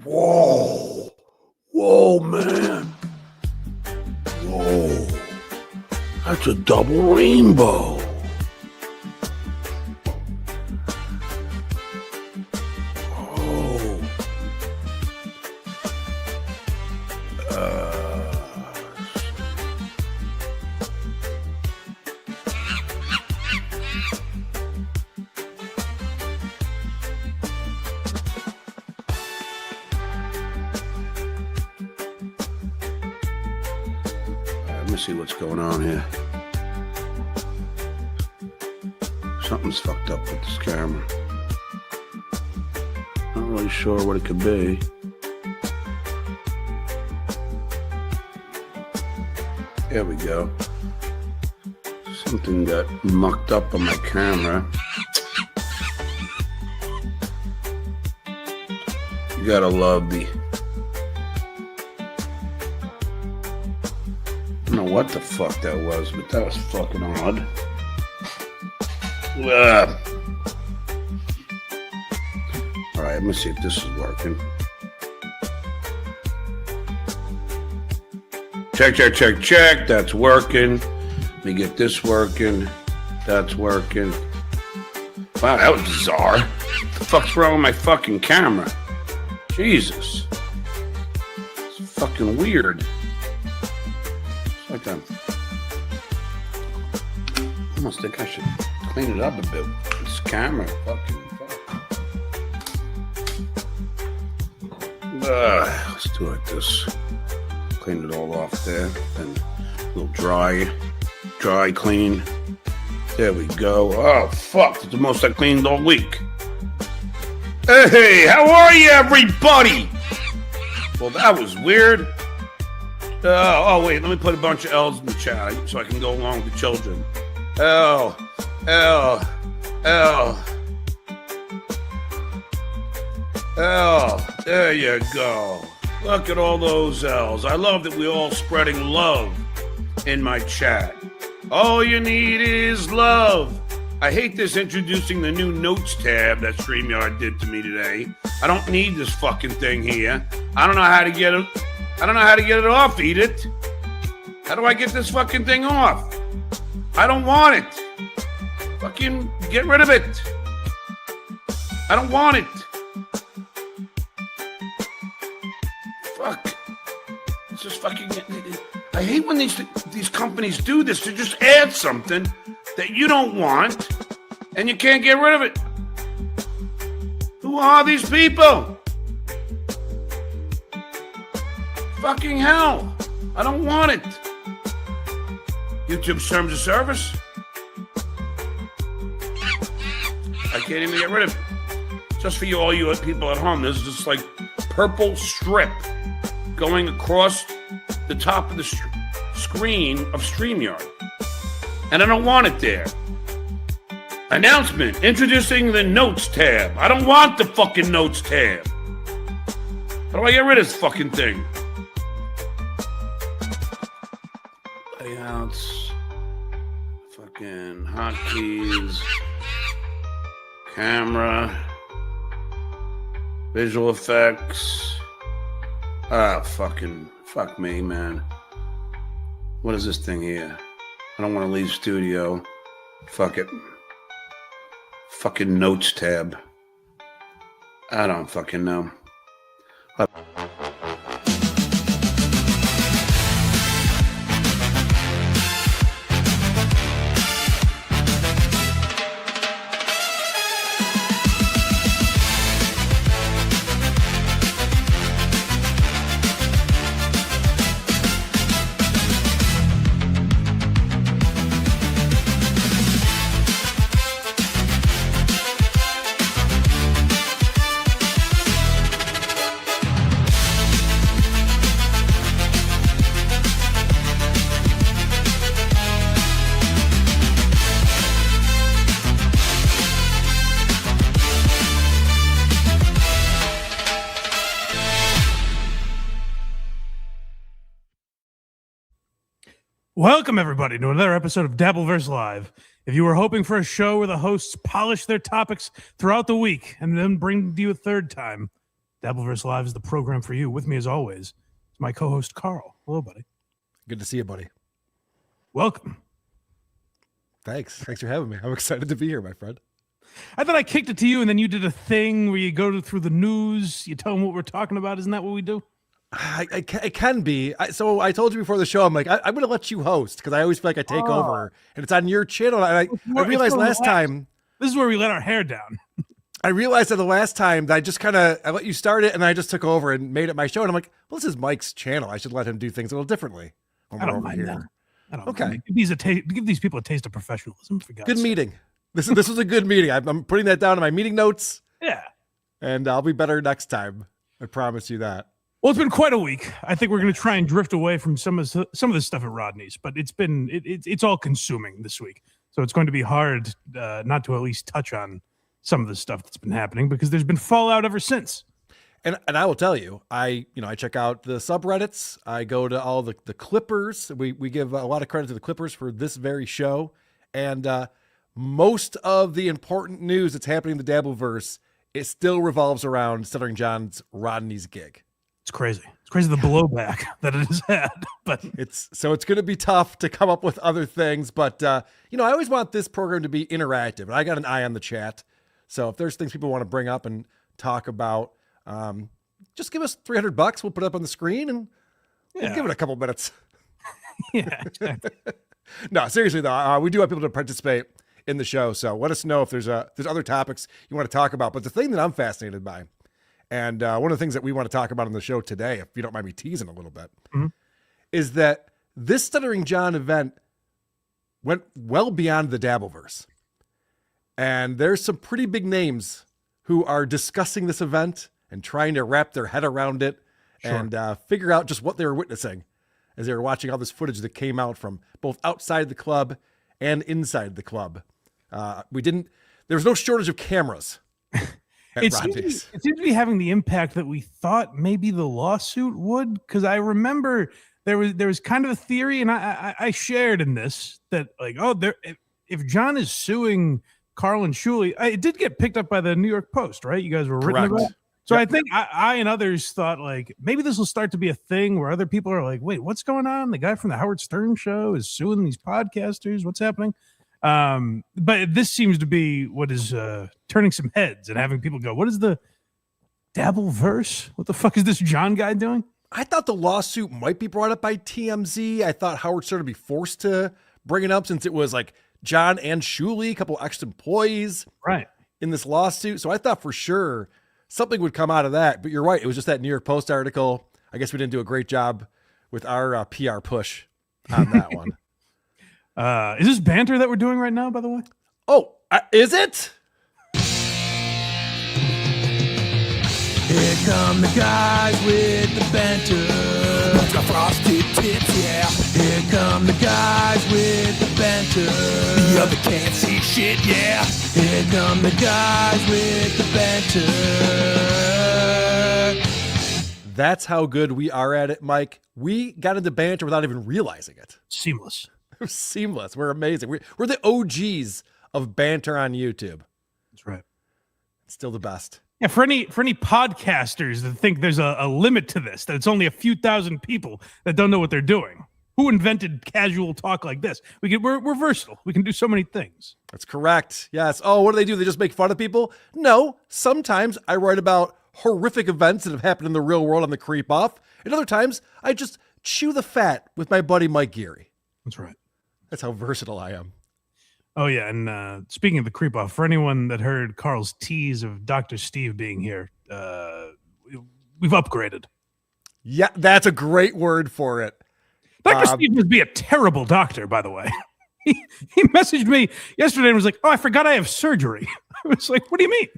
Whoa. Whoa, man. Whoa. That's a double rainbow. Oh. Let me see what's going on here. Something's fucked up with this camera. Not really sure what it could be. There we go. Something got mucked up on my camera. You gotta love the... I don't know what the fuck that was, but that was fucking odd. Alright, let me see if this is working. Check, check, check, check. That's working. Let me get this working. That's working. Wow, that was bizarre. What the fuck's wrong with my fucking camera? Jesus. It's fucking weird. It's like I almost think I should clean it up a bit. This camera fucking let's do it like this. Clean it all off there. Then a little dry clean. There we go. Oh, fuck. It's the most I cleaned all week. Hey, how are you, everybody? Well, that was weird. Oh, wait. Let me put a bunch of L's in the chat so I can go along with the children. L. There you go. Look at all those L's. I love that we're all spreading love in my chat. All you need is love. I hate this introducing the new notes tab that StreamYard did to me today. I don't need this fucking thing here. I don't know how to get it. I don't know how to get it off, Edith. How do I get this fucking thing off? I don't want it. Fucking get rid of it. I don't want it. Fuck. It's just fucking... I hate when these companies do this to just add something that you don't want and you can't get rid of it. Who are these people? Fucking hell. I don't want it. YouTube's terms of service. I can't even get rid of it. Just for you, all you people at home, there's this like purple strip going across the top of the screen of StreamYard. And I don't want it there. Announcement, introducing the notes tab. I don't want the fucking notes tab. How do I get rid of this fucking thing? Layouts, fucking hotkeys, camera, visual effects. Fuck me, man. What is this thing here? I don't want to leave studio. Fuck it. Fucking notes tab. I don't fucking know. Welcome, everybody, to another episode of Dabbleverse Live. If you were hoping for a show where the hosts polish their topics throughout the week and then bring you a third time, Dabbleverse Live is the program for you. With me, as always, is my co-host, Karl. Hello, buddy. Good to see you, buddy. Welcome. Thanks for having me. I'm excited to be here, my friend. I thought I kicked it to you, and then you did a thing where you go through the news, you tell them what we're talking about. Isn't that what we do? It can be. So I told you before the show, I'm like, I'm going to let you host because I always feel like I take over, and it's on your channel. And I realized last time. This is where we let our hair down. I realized that the last time that I let you start it, and then I just took over and made it my show. And I'm like, well, this is Mike's channel. I should let him do things a little differently. I don't mind that. I don't okay. Mind. Give these people a taste of professionalism. For God's good sake. Meeting. This was a good meeting. I'm putting that down in my meeting notes. Yeah. And I'll be better next time. I promise you that. Well, it's been quite a week. I think we're going to try and drift away from some of the stuff at Rodneys, but it's all consuming this week. So it's going to be hard not to at least touch on some of the stuff that's been happening because there's been fallout ever since. And I will tell you, I check out the subreddits. I go to all the Clippers. We give a lot of credit to the Clippers for this very show. And most of the important news that's happening in the Dabbleverse, it still revolves around Stuttering John's Rodney's gig. It's crazy. It's crazy the blowback that it has had. But it's going to be tough to come up with other things. But, I always want this program to be interactive. And I got an eye on the chat. So if there's things people want to bring up and talk about, just give us $300. We'll put it up on the screen and we'll give it a couple minutes. Yeah. Exactly. No, seriously though, we do have people to participate in the show. So let us know if there's other topics you want to talk about. But the thing that I'm fascinated by, and one of the things that we want to talk about on the show today, if you don't mind me teasing a little bit, is that this Stuttering John event went well beyond the Dabbleverse. And there's some pretty big names who are discussing this event and trying to wrap their head around it and figure out just what they were witnessing as they were watching all this footage that came out from both outside the club and inside the club. There was no shortage of cameras. It seems to be having the impact that we thought maybe the lawsuit would, because I remember there was kind of a theory, and I shared in this that if John is suing Karl and Shuli, it did get picked up by the New York Post, right? You guys were written about. So I think I and others thought maybe this will start to be a thing where other people are like, wait, what's going on? The guy from the Howard Stern show is suing these podcasters. What's happening? But this seems to be what is turning some heads and having people go, what is the Dabbleverse? What the fuck is this John guy doing? I thought the lawsuit might be brought up by TMZ. I thought Howard Stern would be forced to bring it up since it was John and Shuli, a couple ex-employees in this lawsuit. So I thought for sure something would come out of that. But you're right. It was just that New York Post article. I guess we didn't do a great job with our PR push on that one. Is this banter that we're doing right now, by the way? Oh, is it? Here come the guys with the banter. Who's got frosted tips, yeah. Here come the guys with the banter. The other can't see shit, yeah. Here come the guys with the banter. That's how good we are at it, Mike. We got into banter without even realizing it. Seamless. It was seamless. We're amazing. We're the OGs of banter on YouTube. That's right. It's still the best. Yeah, for any podcasters that think there's a limit to this, that it's only a few thousand people that don't know what they're doing. Who invented casual talk like this? We're versatile. We can do so many things. That's correct. Yes. Oh, what do? They just make fun of people? No. Sometimes I write about horrific events that have happened in the real world on the Creep Off. And other times I just chew the fat with my buddy Mike Geary. That's right. That's how versatile I am. Oh, yeah. And speaking of the creep off, for anyone that heard Karl's tease of Dr. Steve being here, we've upgraded. Yeah, that's a great word for it. Dr. Steve must be a terrible doctor, by the way. He messaged me yesterday and was like, oh, I forgot I have surgery. I was like, what do you mean?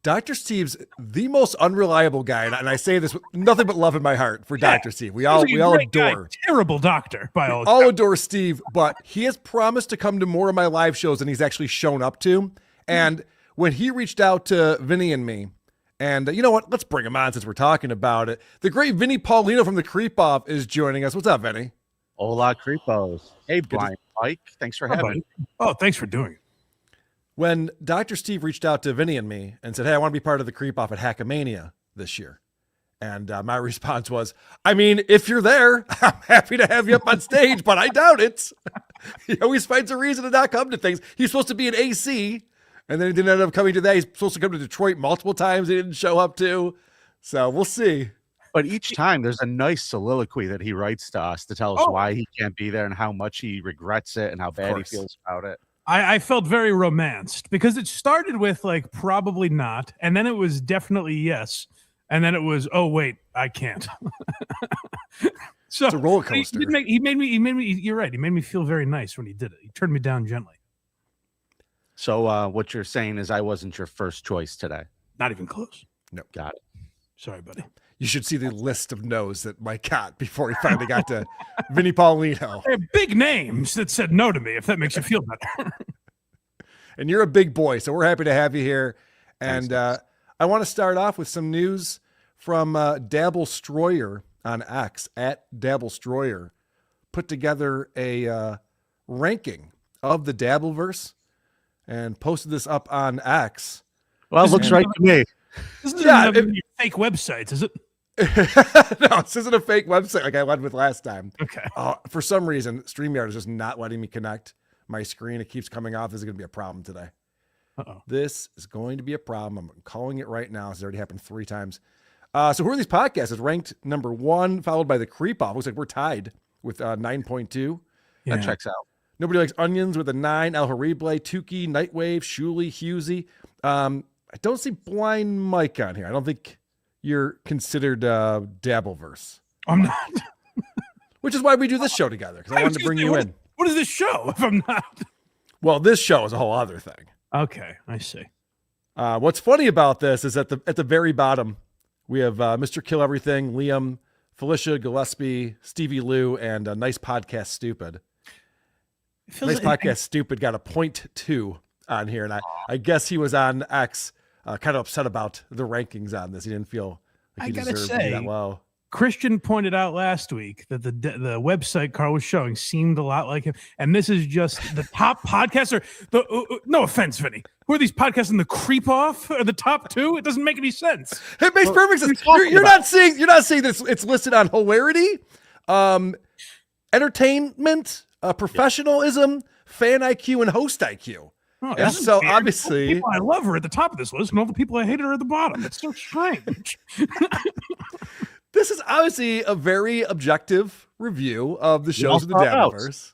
Dr. Steve's the most unreliable guy, and I say this with nothing but love in my heart for Dr. Steve. We all adore. Guy, terrible doctor, by all. All adore Steve, but he has promised to come to more of my live shows than he's actually shown up to. And when he reached out to Vinnie and me, and you know what? Let's bring him on since we're talking about it. The great Vinnie Paulino from the Creep Off is joining us. What's up, Vinnie? Hola, Creepos. Hey, Brian, Mike. Thanks for having me. Oh, thanks for doing it. When Dr. Steve reached out to Vinnie and me and said, hey, I want to be part of the Creep Off at Hackamania, this year. And my response was, I mean, if you're there, I'm happy to have you up on stage, but I doubt it. He always finds a reason to not come to things. He's supposed to be in AC, and then he didn't end up coming to that. He's supposed to come to Detroit multiple times. He didn't show up to. So we'll see. But each time there's a nice soliloquy that he writes to us to tell us why he can't be there and how much he regrets it and how bad he feels about it. I felt very romanced because it started with like probably not, and then it was definitely yes, and then it was oh wait, I can't. So it's a roller coaster. He made me. You're right. He made me feel very nice when he did it. He turned me down gently. So what you're saying is I wasn't your first choice today. Not even close. No, got it. Sorry, buddy. You should see the list of no's that Mike got before he finally got to Vinnie Paulino. They're big names that said no to me, if that makes you feel better. And you're a big boy, so we're happy to have you here. And Thanks. I want to start off with some news from Dabbleverse on X, at Dabbleverse, put together a ranking of the Dabbleverse and posted this up on X. Well, it looks right to me. This isn't one of your fake websites, is it? No, this isn't a fake website like I led with last time. Okay. For some reason, StreamYard is just not letting me connect my screen. It keeps coming off. This is going to be a problem today. Uh-oh. This is going to be a problem. I'm calling it right now. It's already happened 3 times. So who are these podcasts? It's ranked number 1, followed by The Creep Off. Looks like we're tied with 9.2. That checks out. Nobody Likes Onions with a 9. El Horrible, Tukey, Nightwave, Shuley, Husey. I don't see Blind Mike on here. I don't think you're considered Dabbleverse. I'm not. Which is why we do this show together, because I wanted to bring you in. What is this show if I'm not? Well, this show is a whole other thing. Okay, I see. What's funny about this is at the very bottom, we have Mr. Kill Everything, Liam, Felicia Gillespie, Stevie Lou, and Nice Podcast Stupid. Nice Podcast Stupid got a 0.2 on here, and I guess he was on X kind of upset about the rankings on this. He didn't feel like he deserved to be that low. Christian pointed out last week that the website Karl was showing seemed a lot like him, and this is just the top podcasts. Or no offense, Vinny, who are these podcasts in the Creep Off or the top 2? It doesn't make any sense. It makes perfect sense. You're not saying that it's listed on hilarity, entertainment, professional-ism, fan IQ, and host IQ. Oh, and so obviously, people I love are at the top of this list, and all the people I hate are at the bottom. It's so strange. This is obviously a very objective review of the shows of the Dabbleverse.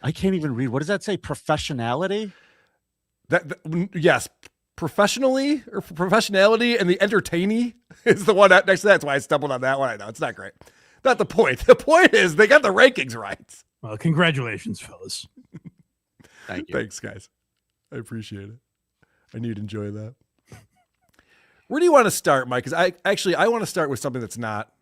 I can't even read. What does that say? Professionality? Yes, professionally or professionality, and the entertaining is the one next to that. That's why I stumbled on that one. I know it's not great. Not the point. The point is they got the rankings right. Well, congratulations, fellas. Thank you. Thanks, guys. I appreciate it. I knew you'd enjoy that. Where do you want to start, Mike? Because I want to start with something that's not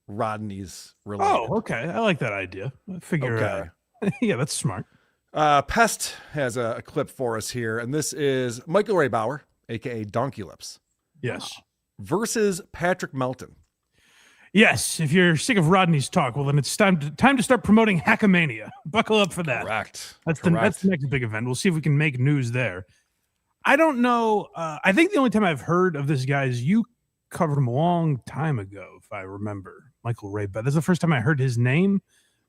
Rodneys related. Oh, okay. I like that idea. I figure. Okay. Yeah, that's smart. Pest has a clip for us here, and this is Michael Ray Bauer, aka Donkeylips, Yes. versus Patrick Melton. Yes. If you're sick of Rodney's talk, well, then it's time to start promoting Hackamania. Buckle up for that. Correct. That's the next big event. We'll see if we can make news there. I don't know. I think the only time I've heard of this guy is you covered him a long time ago, if I remember. Michael Ray Bauer. That's the first time I heard his name.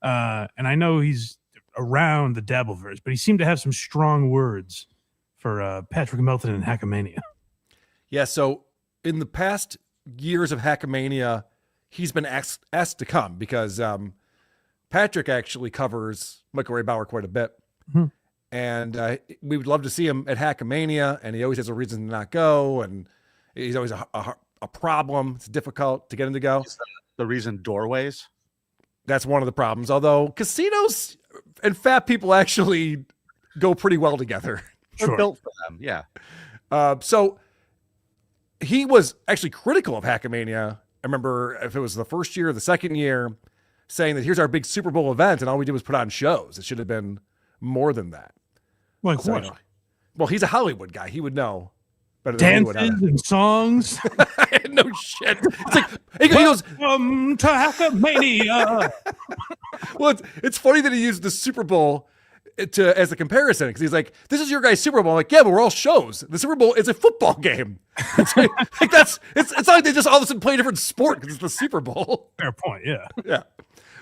And I know he's around the Dabbleverse, but he seemed to have some strong words for Patrick Melton and Hackamania. Yeah, so in the past years of Hackamania, he's been asked to come because Patrick actually covers Michael Ray Bauer quite a bit. Mm-hmm. And we would love to see him at Hackamania, and he always has a reason to not go, and he's always a problem. It's difficult to get him to go. Is the reason doorways? That's one of the problems, although casinos and fat people actually go pretty well together. They're built for them, yeah. So he was actually critical of Hackamania. I remember if it was the first year or the second year, saying that here's our big Super Bowl event, and all we did was put on shows. It should have been more than that. Like what? You know, well, he's a Hollywood guy. He would know better than Dances and songs. No shit. It's like he goes, Welcome to Hackamania. Well, it's funny that he used the Super Bowl as a comparison, because he's like, this is your guys' Super Bowl. I'm like, yeah, but we're all shows. The Super Bowl is a football game. It's not like they just all of a sudden play a different sport because it's the Super Bowl. Fair point. Yeah. Yeah.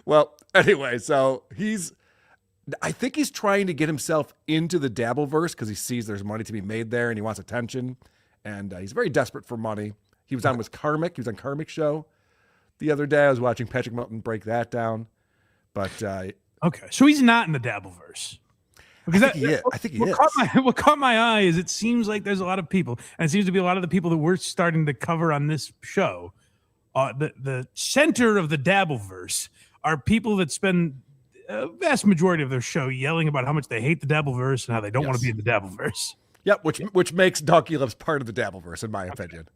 Well, anyway, so I think he's trying to get himself into the Dabbleverse because he sees there's money to be made there and he wants attention. And he's very desperate for money. He was on with Karmic. He was on Karmic show the other day. I was watching Patrick Melton break that down. But okay, so he's not in the Dabbleverse. Because I think he is. What caught my eye is it seems like there's a lot of people, and it seems to be a lot of the people that we're starting to cover on this show. The center of the Dabbleverse are people that spend a vast majority of their show yelling about how much they hate the Dabbleverse and how they don't want to be in the Dabbleverse. Yep, which makes Donkeylips part of the Dabbleverse, in my opinion.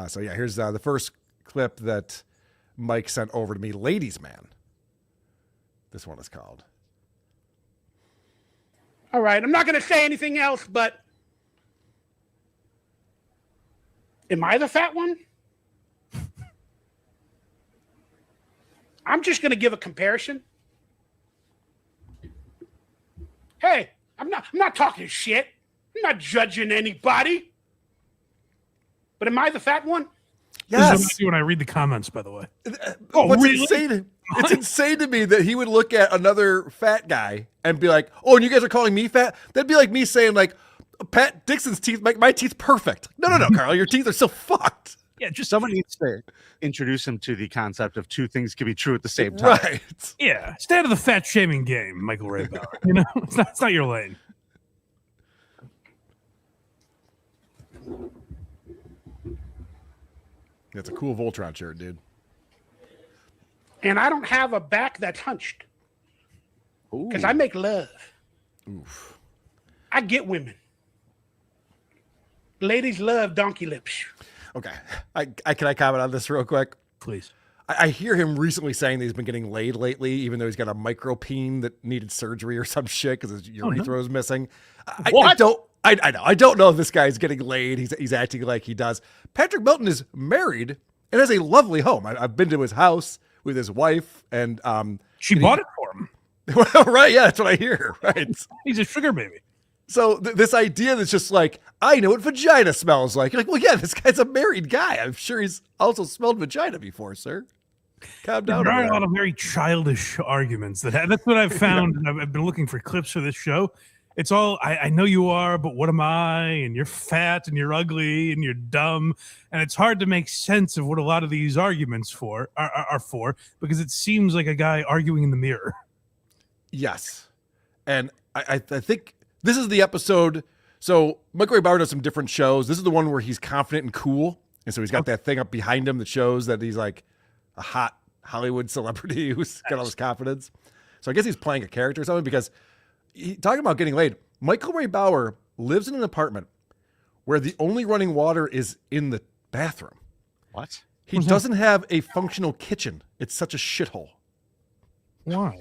So yeah, here's the first clip that Mike sent over to me, Ladies Man. This one is called. All right, I'm not going to say anything else, but am I the fat one? I'm just going to give a comparison. Hey, I'm not talking shit. I'm not judging anybody. But am I the fat one? Yes. This is what I do when I read the comments, by the way. What's insane? It's insane to me that he would look at another fat guy and be like, "Oh, and you guys are calling me fat?" That'd be like me saying, "Like, Pat Dixon's teeth make my teeth perfect." No, Karl, your teeth are still fucked. Yeah, just someone needs to introduce him to the concept of two things can be true at the same time. Right? Yeah, stay out of the fat shaming game, Michael Ray Bauer. You know, it's not your lane. That's a cool Voltron shirt, dude. And I don't have a back that's hunched. Because I make love. Oof. I get women. Ladies love Donkeylips. Okay. Can I comment on this real quick? Please. I hear him recently saying that he's been getting laid lately, even though he's got a micropene that needed surgery or some shit because his urethra is missing. I know. I don't know if this guy's getting laid. He's acting like he does. Patrick Melton is married and has a lovely home. I've been to his house with his wife, and she bought it for him. Well, right? Yeah, that's what I hear. Right? He's a sugar baby. So this idea that's just like, I know what vagina smells like. You're like, well, yeah, this guy's a married guy. I'm sure he's also smelled vagina before, sir. Calm down. There are a lot of very childish arguments that's what I've found. And I've been looking for clips for this show. It's all, I know you are, but what am I? And you're fat and you're ugly and you're dumb. And it's hard to make sense of what a lot of these arguments are for, because it seems like a guy arguing in the mirror. Yes. And I think this is the episode. So Michael Ray Bauer does some different shows. This is the one where he's confident and cool. And so he's got that thing up behind him that shows that he's like a hot Hollywood celebrity who's got all this confidence. So I guess he's playing a character or something, because talking about getting laid, Michael Ray Bauer lives in an apartment where the only running water is in the bathroom. What? He doesn't have a functional kitchen. It's such a shithole. Why?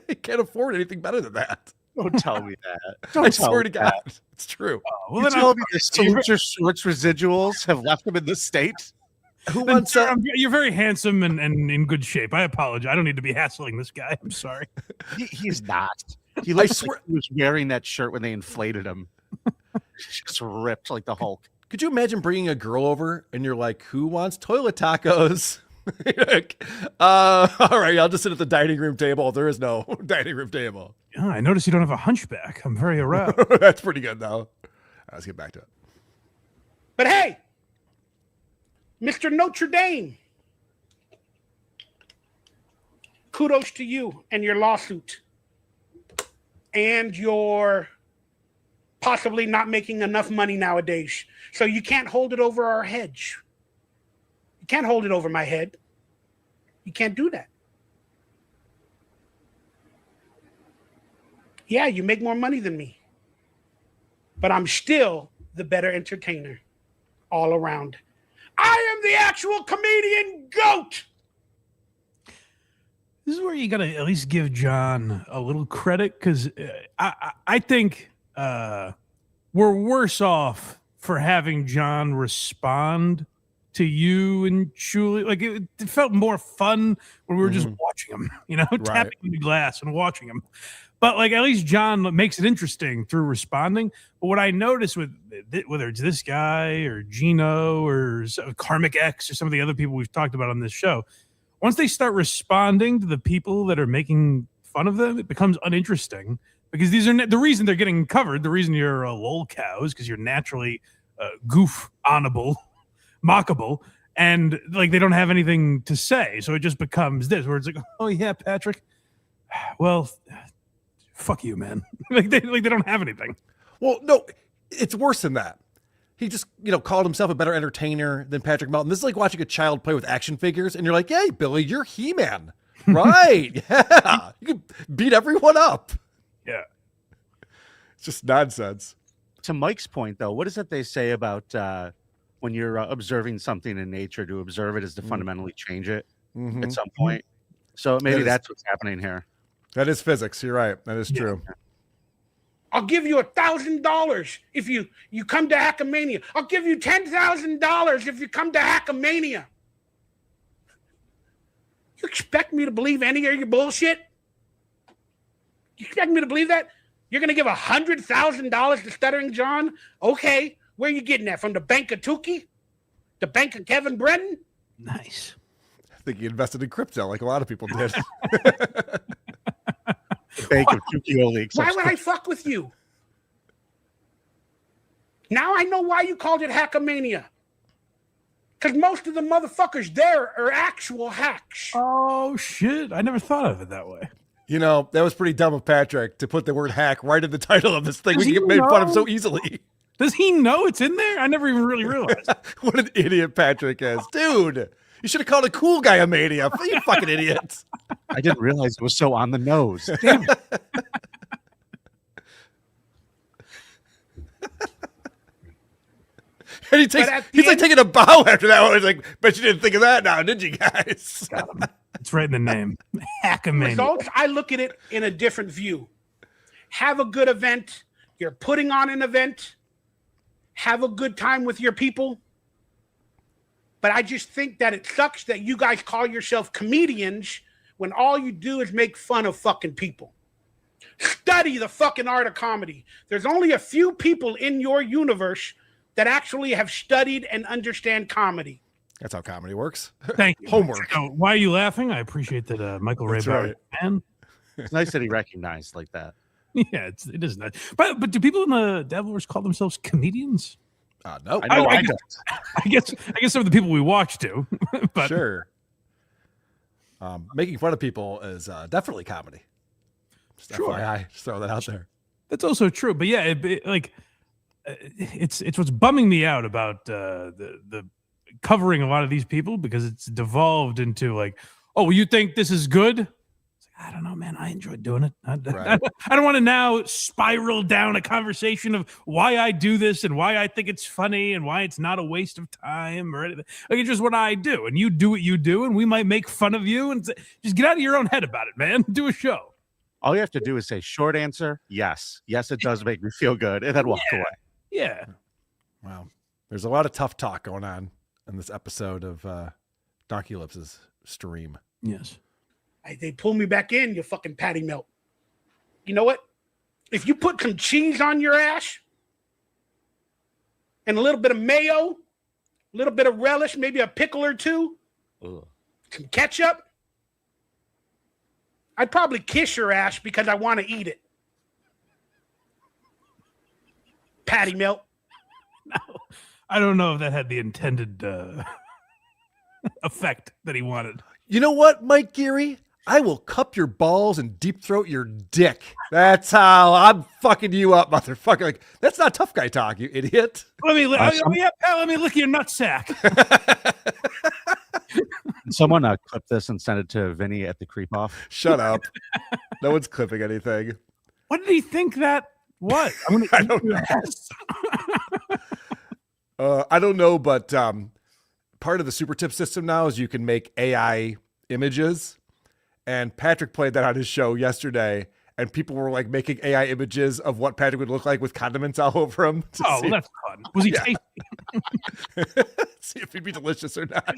He can't afford anything better than that. Don't tell me that. I swear to God, it's true. Well, you tell me the Soldier Shorts residuals have left him in this state? Who wants You're very handsome and in good shape. I apologize. I don't need to be hassling this guy. I'm sorry. He's not. He looks like he was wearing that shirt when they inflated him. Just ripped like the Hulk. Could you imagine bringing a girl over and you're like, who wants toilet tacos? All right, I'll just sit at the dining room table. There is no dining room table. Oh, I noticed you don't have a hunchback. I'm very aroused. That's pretty good, though. All right, let's get back to it. But hey, Mr. Notre Dame, kudos to you and your lawsuit and your possibly not making enough money nowadays. So you can't hold it over our heads. You can't hold it over my head. You can't do that. Yeah, you make more money than me, but I'm still the better entertainer all around. I am the actual comedian GOAT. This is where you got to at least give John a little credit, because I think we're worse off for having John respond to you and Julie. Like it felt more fun when we were just watching him, tapping the glass and watching him. But like at least John makes it interesting through responding. But what I noticed with whether it's this guy or Geno or Karmic X or some of the other people we've talked about on this show, once they start responding to the people that are making fun of them, it becomes uninteresting because these are the reason they're getting covered. The reason you're a lol cow is because you're naturally goof-onable, mockable, and like they don't have anything to say. So it just becomes this where it's like, oh yeah, Patrick. Well, fuck you, man. like they don't have anything. Well, no, it's worse than that. He just, called himself a better entertainer than Patrick Melton. This is like watching a child play with action figures, and you're like, "Hey, Billy, you're He-Man, right? Yeah, you can beat everyone up." Yeah, it's just nonsense. To Mike's point, though, what is it they say about when you're observing something in nature? To observe it is to fundamentally change it at some point. So maybe that's what's happening here. That is physics. You're right. That is true. I'll give you $1,000 if you come to Hackamania. I'll give you $10,000 if you come to Hackamania. You expect me to believe any of your bullshit? You expect me to believe that? You're going to give $100,000 to Stuttering John? Okay. Where are you getting that? From the Bank of Tukey? The Bank of Kevin Brennan? Nice. I think he invested in crypto like a lot of people did. Bank of Tukey. Why would I fuck with you? Now I know why you called it Hackamania. Because most of the motherfuckers there are actual hacks. Oh, shit. I never thought of it that way. That was pretty dumb of Patrick to put the word hack right in the title of this thing. We can get made fun of so easily. Does he know it's in there? I never even really realized. What an idiot Patrick is. Dude, you should have called a cool guy a mania. You fucking idiot. I didn't realize it was so on the nose. Damn it. And he's like taking a bow after that one. He's like, bet you didn't think of that now, did you guys? Got him. It's right in the name. Hackamania. Results, I look at it in a different view. Have a good event. You're putting on an event. Have a good time with your people. But I just think that it sucks that you guys call yourself comedians when all you do is make fun of fucking people. Study the fucking art of comedy. There's only a few people in your universe that actually have studied and understand comedy. That's how comedy works. Thank you. Homework. So, why are you laughing? I appreciate that Michael Ray Bauer. Man. It's nice that he recognized like that. Yeah, it is nice. But do people in the Dabbleverse call themselves comedians? No. I guess some of the people we watch do. But sure. Making fun of people is definitely comedy. Just FYI, just throw that out there. That's also true. But yeah, it's what's bumming me out about the covering a lot of these people, because it's devolved into like, oh, well, you think this is good? It's like, I don't know, man. I enjoyed doing it. I don't want to now spiral down a conversation of why I do this and why I think it's funny and why it's not a waste of time or anything. Like, it's just what I do, and you do what you do, and we might make fun of you, and just get out of your own head about it, man. Do a show. All you have to do is say short answer, yes. Yes, it does make me feel good, and then walk away. Yeah. Wow. There's a lot of tough talk going on in this episode of Donkeylips' stream. Yes. They pull me back in, you fucking patty melt. You know what? If you put some cheese on your ass and a little bit of mayo, a little bit of relish, maybe a pickle or two, some ketchup, I'd probably kiss your ass because I want to eat it. Patty melt. No, I don't know if that had the intended effect that he wanted. You know what, Mike Geary? I will cup your balls and deep throat your dick. That's how I'm fucking you up, motherfucker. Like, that's not tough guy talk, you idiot. Let me lick your nutsack. Someone clip this and send it to Vinny at the Creep Off. Shut up. No one's clipping anything. What did he think that was? I don't know. I don't know, but part of the super tip system now is you can make AI images. And Patrick played that on his show yesterday, and people were like making AI images of what Patrick would look like with condiments all over him. Oh, well, that's fun. Was he tasty? See if he'd be delicious or not.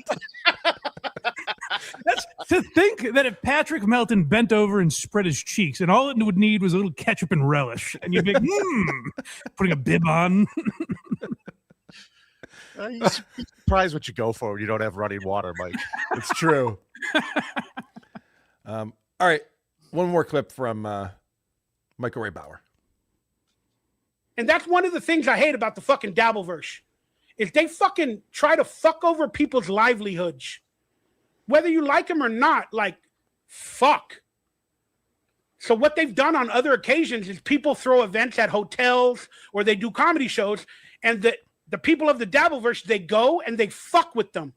To think that if Patrick Melton bent over and spread his cheeks, and all it would need was a little ketchup and relish, and you'd be like, putting a bib on. You're surprised what you go for when you don't have running water, Mike. It's true. All right. One more clip from Michael Ray Bauer. And that's one of the things I hate about the fucking Dabbleverse is they fucking try to fuck over people's livelihoods. Whether you like them or not, like, fuck. So what they've done on other occasions is people throw events at hotels or they do comedy shows, and the people of the Dabbleverse, they go and they fuck with them.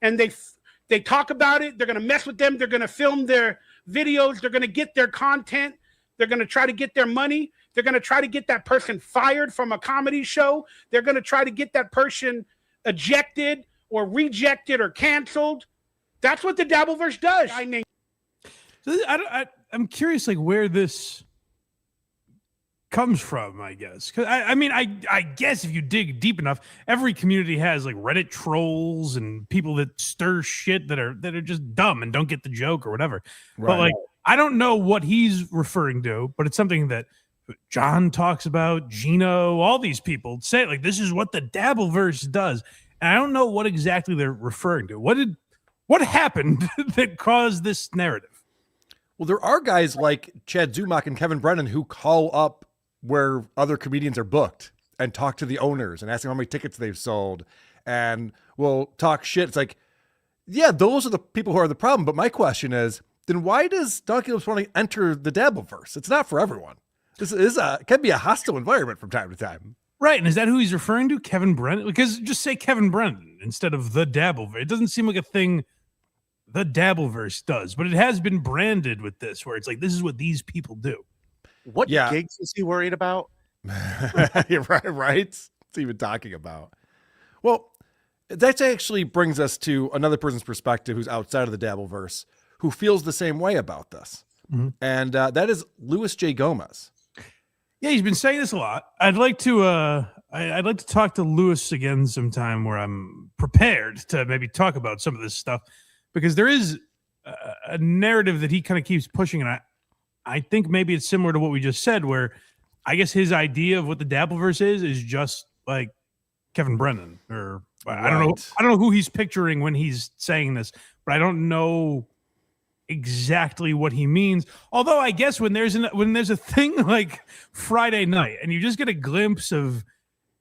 And they talk about it. They're going to mess with them. They're going to film their videos. They're going to get their content. They're going to try to get their money. They're going to try to get that person fired from a comedy show. They're going to try to get that person ejected or rejected or canceled. That's what the Dabbleverse does. I'm curious, like, where this comes from, I guess. Because I mean, I guess if you dig deep enough, every community has like Reddit trolls and people that stir shit that are just dumb and don't get the joke or whatever. Right. But like, I don't know what he's referring to, but it's something that John talks about, Geno, all these people say, like, this is what the Dabbleverse does. And I don't know what exactly they're referring to. What happened that caused this narrative? Well, there are guys like Chad Zumock and Kevin Brennan who call up where other comedians are booked and talk to the owners and ask them how many tickets they've sold, and will talk shit. It's like, yeah, those are the people who are the problem. But my question is, then why does Donkeylips want to enter the Dabbleverse? It's not for everyone. This can be a hostile environment from time to time. Right. And is that who he's referring to? Kevin Brennan? Because just say Kevin Brennan instead of the Dabbleverse. It doesn't seem like a thing the Dabbleverse does, but it has been branded with this, where it's like, this is what these people do. What gigs is he worried about? You're right. It's even talking about. Well, that actually brings us to another person's perspective who's outside of the Dabbleverse, who feels the same way about this. Mm-hmm. And that is Louis J. Gomez. Yeah, he's been saying this a lot. I'd like to talk to Louis again sometime where I'm prepared to maybe talk about some of this stuff, because there is a narrative that he kind of keeps pushing, and I think maybe it's similar to what we just said, where I guess his idea of what the Dabbleverse is just like Kevin Brennan, or right. I don't know who he's picturing when he's saying this, but I don't know exactly what he means. Although I guess when there's a thing like Friday night and you just get a glimpse of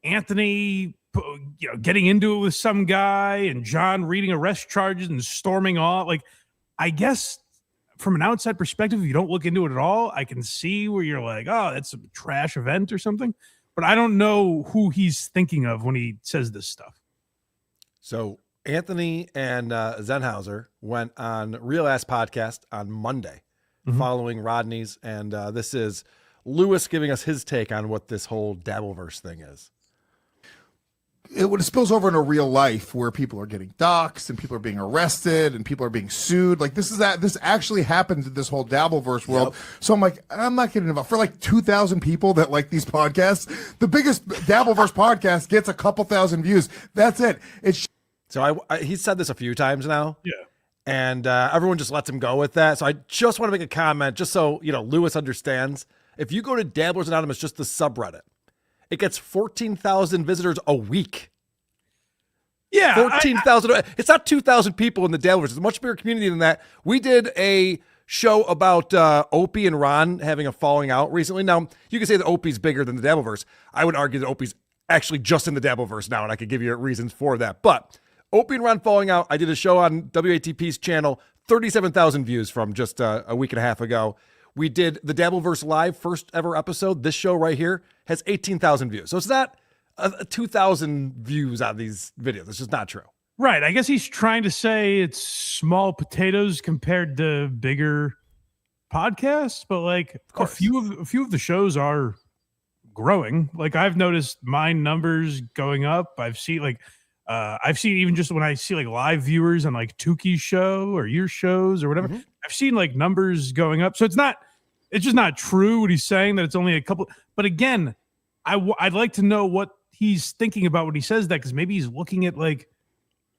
Anthony, getting into it with some guy and John reading arrest charges and storming off, like, I guess from an outside perspective, if you don't look into it at all, I can see where you're like, oh, that's a trash event or something. But I don't know who he's thinking of when he says this stuff. So Anthony and Zenhauser went on Real Ass Podcast on Monday, following Rodneys. And this is Louis giving us his take on what this whole Dabbleverse thing is. When it spills over into real life, where people are getting doxxed and people are being arrested and people are being sued, like this actually happens in this whole Dabbleverse world. Yep. So I'm like, I'm not getting involved. For like 2,000 people that like these podcasts, the biggest Dabbleverse podcast gets a couple thousand views. That's it. So he said this a few times now. Yeah. And everyone just lets him go with that. So I just want to make a comment, just so Louis understands. If you go to Dabblers Anonymous, just the subreddit, it gets 14,000 visitors a week. Yeah. 14,000. It's not 2,000 people in the Dabbleverse. It's a much bigger community than that. We did a show about Opie and Ron having a falling out recently. Now, you can say that Opie's bigger than the Dabbleverse. I would argue that Opie's actually just in the Dabbleverse now, and I could give you reasons for that. But Opie and Ron falling out, I did a show on WATP's channel, 37,000 views from just a week and a half ago. We did the Dabbleverse Live first ever episode. This show right here has 18,000 views. So it's not 2,000 views on these videos. It's just not true. Right. I guess he's trying to say it's small potatoes compared to bigger podcasts, but like a few of the shows are growing. Like I've noticed my numbers going up. I've seen even just when I see like live viewers on like Tuki's show or your shows or whatever, I've seen like numbers going up. So it's just not true what he's saying, that it's only a couple. But again, I'd like to know what he's thinking about when he says that, because maybe he's looking at like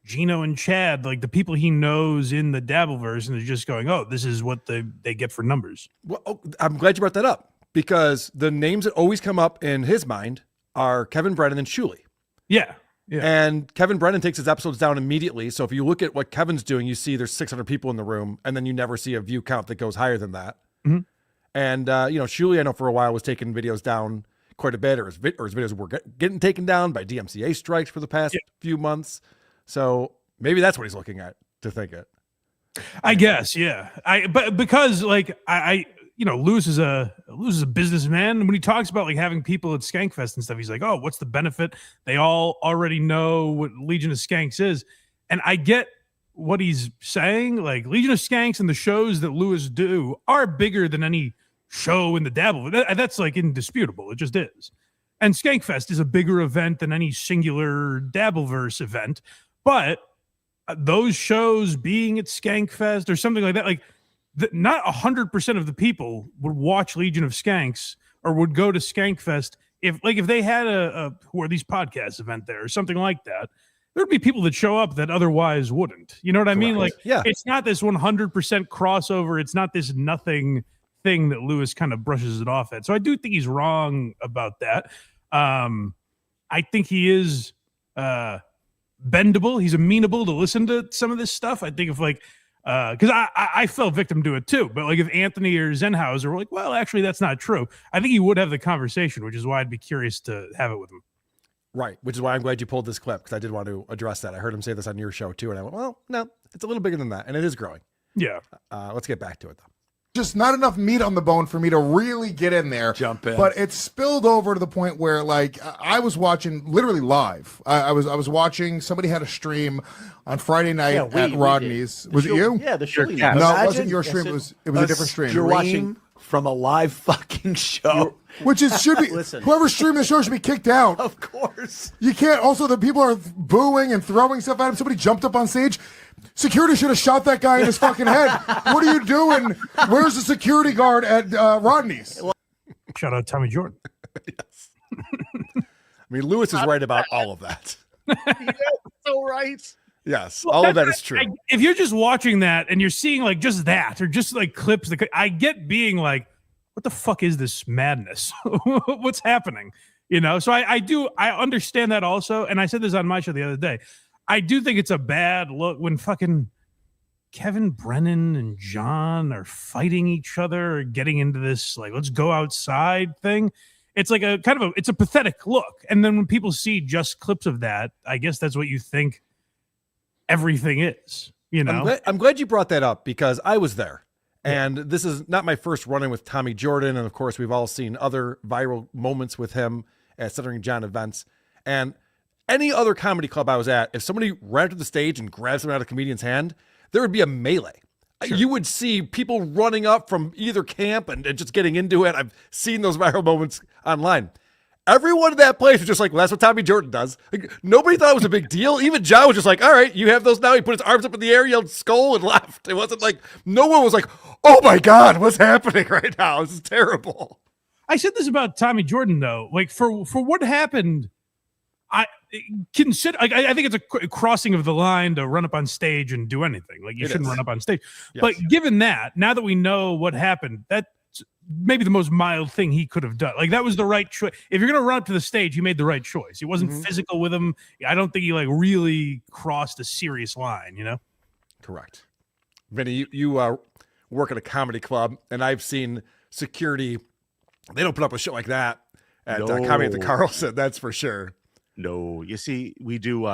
Geno and Chad, like the people he knows in the Dabbleverse, and they're just going, oh, this is what they get for numbers. Well, I'm glad you brought that up, because the names that always come up in his mind are Kevin Brennan and Shuley. Yeah. And Kevin Brennan takes his episodes down immediately. So if you look at what Kevin's doing, you see there's 600 people in the room, and then you never see a view count that goes higher than that. Mm-hmm. And, Shuley, I know for a while was taking videos down quite a bit, or his videos were getting taken down by DMCA strikes for the past few months. So maybe that's what he's looking at to think it. I guess, yeah. But because like Lewis is a businessman, and when he talks about like having people at Skankfest and stuff, he's like, oh, what's the benefit? They all already know what Legion of Skanks is. And I get what he's saying. Like Legion of Skanks and the shows that Lewis do are bigger than any show in the Dabble. That's like indisputable. It just is. And Skankfest is a bigger event than any singular Dabbleverse event. But those shows being at Skankfest or something like that, like not 100% of the people would watch Legion of Skanks or would go to Skankfest if they had a who are these podcasts event there or something like that. There'd be people that show up that otherwise wouldn't. You know what I mean? Like, It's not this 100% crossover. It's not this nothing thing that Lewis kind of brushes it off at. So I do think he's wrong about that. I think he is bendable. He's amenable to listen to some of this stuff. I think if because I fell victim to it too. But like if Anthony or Zenhauser were like, well, actually, that's not true. I think he would have the conversation, which is why I'd be curious to have it with him. Right, which is why I'm glad you pulled this clip, because I did want to address that. I heard him say this on your show too, and I went, well, no, it's a little bigger than that, and it is growing. Yeah. Let's get back to it, though. Just not enough meat on the bone for me to really get in there. Jump in. But it spilled over to the point where, like, I was watching literally live. I was watching. Somebody had a stream on Friday night at Rodneys. Was it you? Yeah, the show. No, it wasn't your stream. It was a different stream. You're watching from a live fucking show. Which should be whoever streamed the show should be kicked out. Of course. You can't. Also, the people are booing and throwing stuff at him. Somebody jumped up on stage. Security should have shot that guy in his fucking head. What are you doing? Where's the security guard at Rodneys? Shout out Tommy Jordan. Yes. I mean, Lewis is right about all of that. So right. Yes, all of that is true. If you're just watching that and you're seeing like just that or just like clips, I get being like, what the fuck is this madness? What's happening? So I understand that also. And I said this on my show the other day. I do think it's a bad look when fucking Kevin Brennan and John are fighting each other or getting into this, like, let's go outside thing. It's like it's a pathetic look. And then when people see just clips of that, I guess that's what you think everything is, I'm glad you brought that up, because I was there. And this is not my first run-in with Tommy Jordan. And of course, we've all seen other viral moments with him at Stuttering John events. And any other comedy club I was at, if somebody ran to the stage and grabbed something out of a comedian's hand, there would be a melee. Sure. You would see people running up from either camp and just getting into it. I've seen those viral moments online. Everyone in that place was just like, well, that's what Tommy Jordan does. Like, nobody thought it was a big deal. Even John was just like, all right, you have those now. He put his arms up in the air, yelled skull, and laughed. It wasn't like, no one was like, oh my God, what's happening right now? This is terrible. I said this about Tommy Jordan, though. Like, for what happened, I consider. I think it's a crossing of the line to run up on stage and do anything. Like, you shouldn't run up on stage. Yes. But given that, now that we know what happened, that's maybe the most mild thing he could have done. Like, that was the right choice. If you're going to run up to the stage, he made the right choice. He wasn't physical with him. I don't think he like really crossed a serious line, Correct. Vinny, you work at a comedy club, and I've seen security. They don't put up a show like that at Comedy at the Carlson. That's for sure. No, you see, we do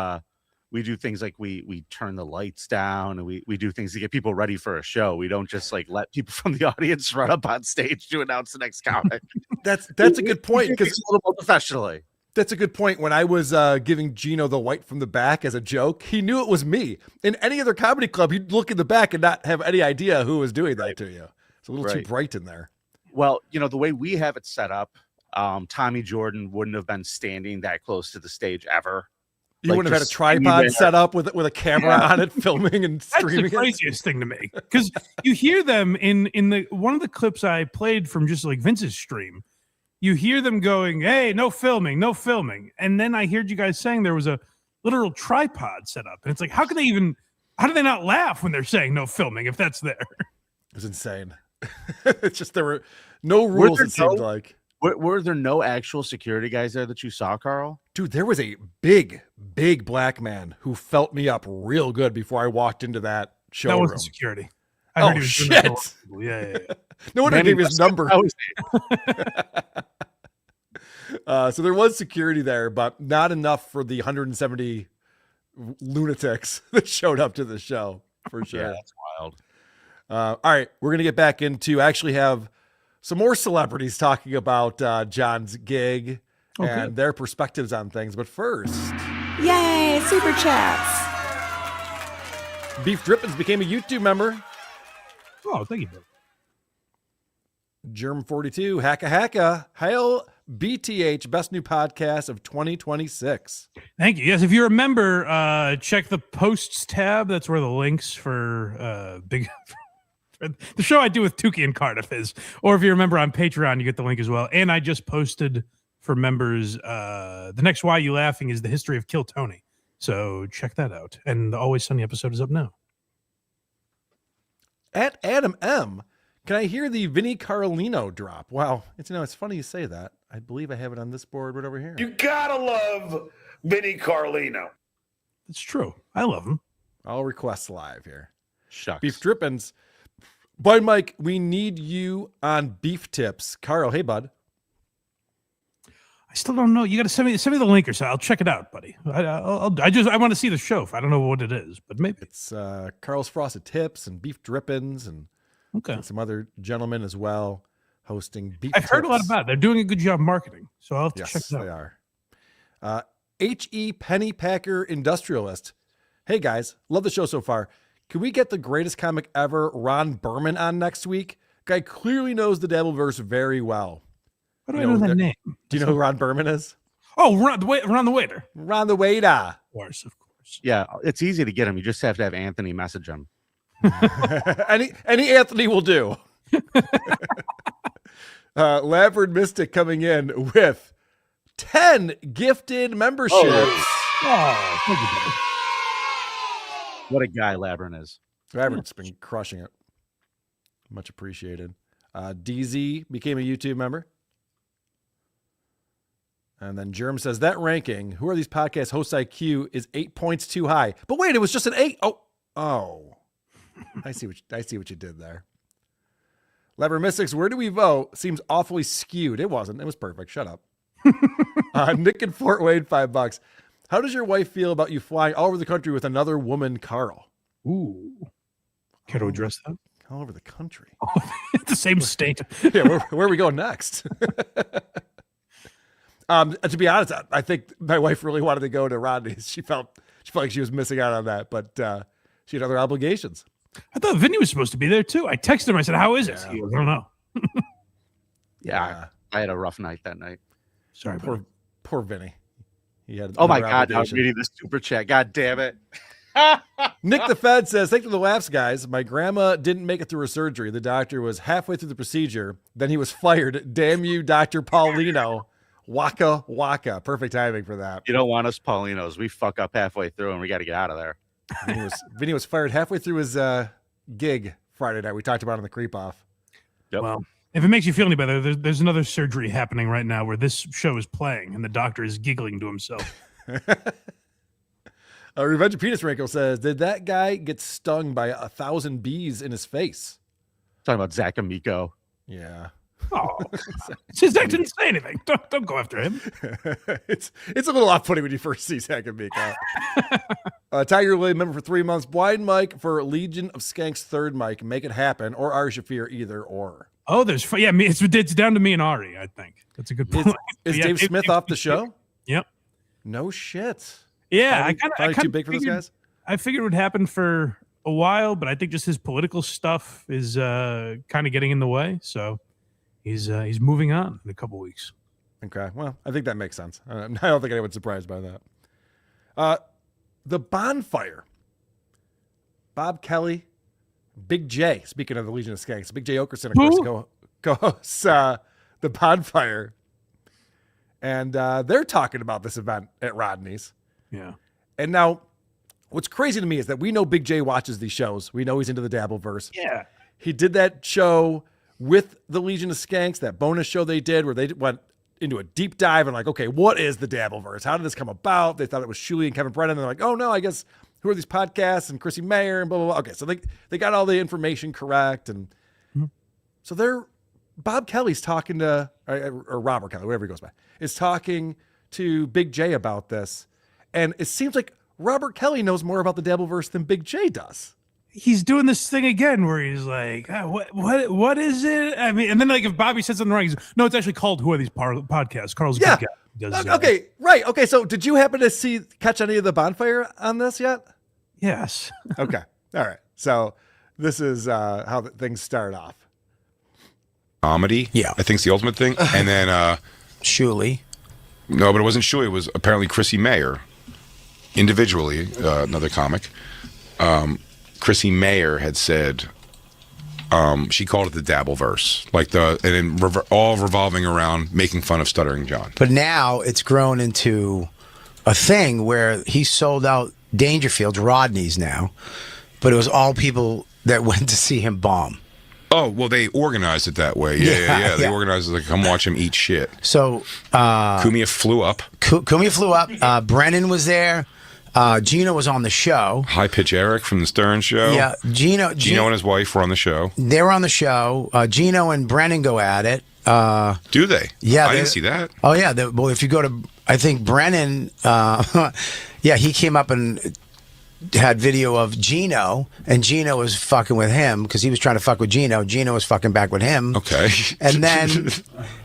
things like we turn the lights down, and we do things to get people ready for a show. We don't just like let people from the audience run up on stage to announce the next comic. That's a good point, because a little more professionally. That's a good point. When I was giving Geno the white from the back as a joke, he knew it was me. In any other comedy club, he'd look in the back and not have any idea who was doing that to you. It's a little too bright in there. Well, the way we have it set up, Tommy Jordan wouldn't have been standing that close to the stage ever. You wouldn't have had a tripod set up with a camera on it, filming and streaming. That's the craziest thing to me, because you hear them in the one of the clips I played from just like Vince's stream. You hear them going, "Hey, no filming," and then I heard you guys saying there was a literal tripod set up, and it's like, how do they not laugh when they're saying no filming if that's there? It was insane. It's just there were no rules. It seemed like. Were there no actual security guys there that you saw, Karl? Dude, there was a big black man who felt me up real good before I walked into that showroom. That wasn't security. I heard he was doing that to people. Yeah. No wonder he gave his number. So there was security there, but not enough for the 170 lunatics that showed up to the show, for sure. Yeah, that's wild. All right, we're going to get back into actually have some more celebrities talking about John's gig and their perspectives on things. But first, yay, super chats. Beef Drippins became a YouTube member. Oh, thank you, bro. Germ42, Hacka. Hail BTH, best new podcast of 2026. Thank you. Yes, if you're a member, check the posts tab. That's where the links for the show I do with Tukey and Cardiff is. Or if you're a member on Patreon, you get the link as well. And I just posted for members, the next Why You Laughing is the history of Kill Tony. So check that out. And the Always Sunny episode is up now. At Adam M, can I hear the Vinnie Carlino drop? Wow. It's funny you say that. I believe I have it on this board right over here. You gotta love Vinnie Carlino. It's true. I love him. I'll request live here. Shucks. Beef Drippins. Boy, Mike, we need you on beef tips. Karl, hey, bud. I still don't know. You got to send me the link or so. I'll check it out, buddy. I want to see the show. I don't know what it is, but maybe it's Karl's Frosted Tips and Beef Drippins and some other gentlemen as well hosting beef. I've heard a lot about it. They're doing a good job marketing, so I'll have to check it out. They are. H.E. Pennypacker Industrialist. Hey guys, love the show so far. Can we get the greatest comic ever, Ron Berman, on next week? Guy clearly knows the Dabbleverse very well. How do I know that name? Do you know who Ron Berman is? Oh, Ron the Waiter. Ron the Waiter. Of course. Yeah, it's easy to get him. You just have to have Anthony message him. any Anthony will do. Laverd Mystic coming in with 10 gifted memberships. Oh, thank you, buddy. What a guy Lavern is. Laverd's been crushing it. Much appreciated. DZ became a YouTube member. And then Germ says, that ranking, who are these podcast hosts IQ is 8 points too high. But wait, it was just an 8. Oh. I see what you did there. Lever Mystics, where do we vote? Seems awfully skewed. It wasn't. It was perfect. Shut up. Nick in Fort Wayne, $5. How does your wife feel about you flying all over the country with another woman, Karl? Ooh. Care to address that? All over the country. The same state. Yeah, where are we going next? To be honest, I think my wife really wanted to go to Rodneys. She felt like she was missing out on that, but she had other obligations. I thought Vinny was supposed to be there too. I texted him. I said, "How is it?" He goes, "I don't know." Yeah, I had a rough night that night. Sorry, poor Vinny. He had. Oh my God! I was reading the super chat. God damn it. Nick the Fed says, thanks for the laughs, guys. My grandma didn't make it through her surgery. The doctor was halfway through the procedure. Then he was fired. Damn you, Dr. Paulino. Waka waka. Perfect timing for that. You don't want us Paulinos. We fuck up halfway through and we got to get out of there. Vinny was fired halfway through his gig Friday night. We talked about it in the creep off. Yep. Well, if it makes you feel any better, there's another surgery happening right now where this show is playing and the doctor is giggling to himself. Revenge of Penis Wrinkle says, did that guy get stung by 1,000 bees in his face? Talking about Zach Amico. Yeah. Oh, Zach didn't say anything. Don't go after him. It's a little off-putting when you first see Zach Amico. Tiger Lily member for 3 months. Blind Mike for Legion of Skanks third Mike. Make it happen. Or Ari Shafir, either or. Oh, it's down to me and Ari, I think. That's a good point. Is Dave Smith off the show? Yep. No shit. Yeah, I kind of too big for those guys. I figured it would happen for a while, but I think just his political stuff is kind of getting in the way. So he's moving on in a couple weeks. Okay, well, I think that makes sense. I don't think anyone's surprised by that. The Bonfire. Bob Kelly, Big J. Speaking of the Legion of Skanks, Big J Okerson, of course, co-hosts The Bonfire. And they're talking about this event at Rodneys. Yeah. And now, what's crazy to me is that we know Big J watches these shows. We know he's into the Dabbleverse. Yeah. He did that show with the Legion of Skanks, that bonus show they did where they went into a deep dive and like, okay, what is the Dabbleverse? How did this come about? They thought it was Shuli and Kevin Brennan. They're like, oh no, I guess who are these podcasts and Chrissy Mayer and blah, blah, blah. Okay, so they got all the information correct. And so Bob Kelly's talking to, or Robert Kelly, whatever he goes by, is talking to Big J about this. And it seems like Robert Kelly knows more about the Dabbleverse than Big J does. He's doing this thing again where he's like, what is it? I mean, and then like if Bobby said something wrong, he's no, it's actually called Who Are These Podcasts? Carl's a good guy. Does, okay, right. Okay, so did you happen to catch any of the bonfire on this yet? Yes. Okay, all right. So this is how things start off. Comedy, Yeah. I think it's the ultimate thing. And then Shuli. no, but it wasn't Shuli. It was apparently Chrissy Mayer, individually, another comic. Chrissy Mayer had said she called it the Dabbleverse, all revolving around making fun of Stuttering John. But now it's grown into a thing where he sold out Dangerfield's Rodneys now, but it was all people that went to see him bomb. Oh, well, they organized it that way. Yeah. They organized it like, come watch him eat shit. So Cumia flew up. Cumia flew up. Brennan was there. Geno was on the show. High Pitch Eric from the Stern Show. Yeah, Geno and his wife were on the show. They were on the show. Geno and Brennan go at it. Do they? Yeah, I didn't see that. Oh yeah. Well, if you go to, I think Brennan, he came up and had video of Geno, and Geno was fucking with him because he was trying to fuck with Geno. Geno was fucking back with him. Okay. And then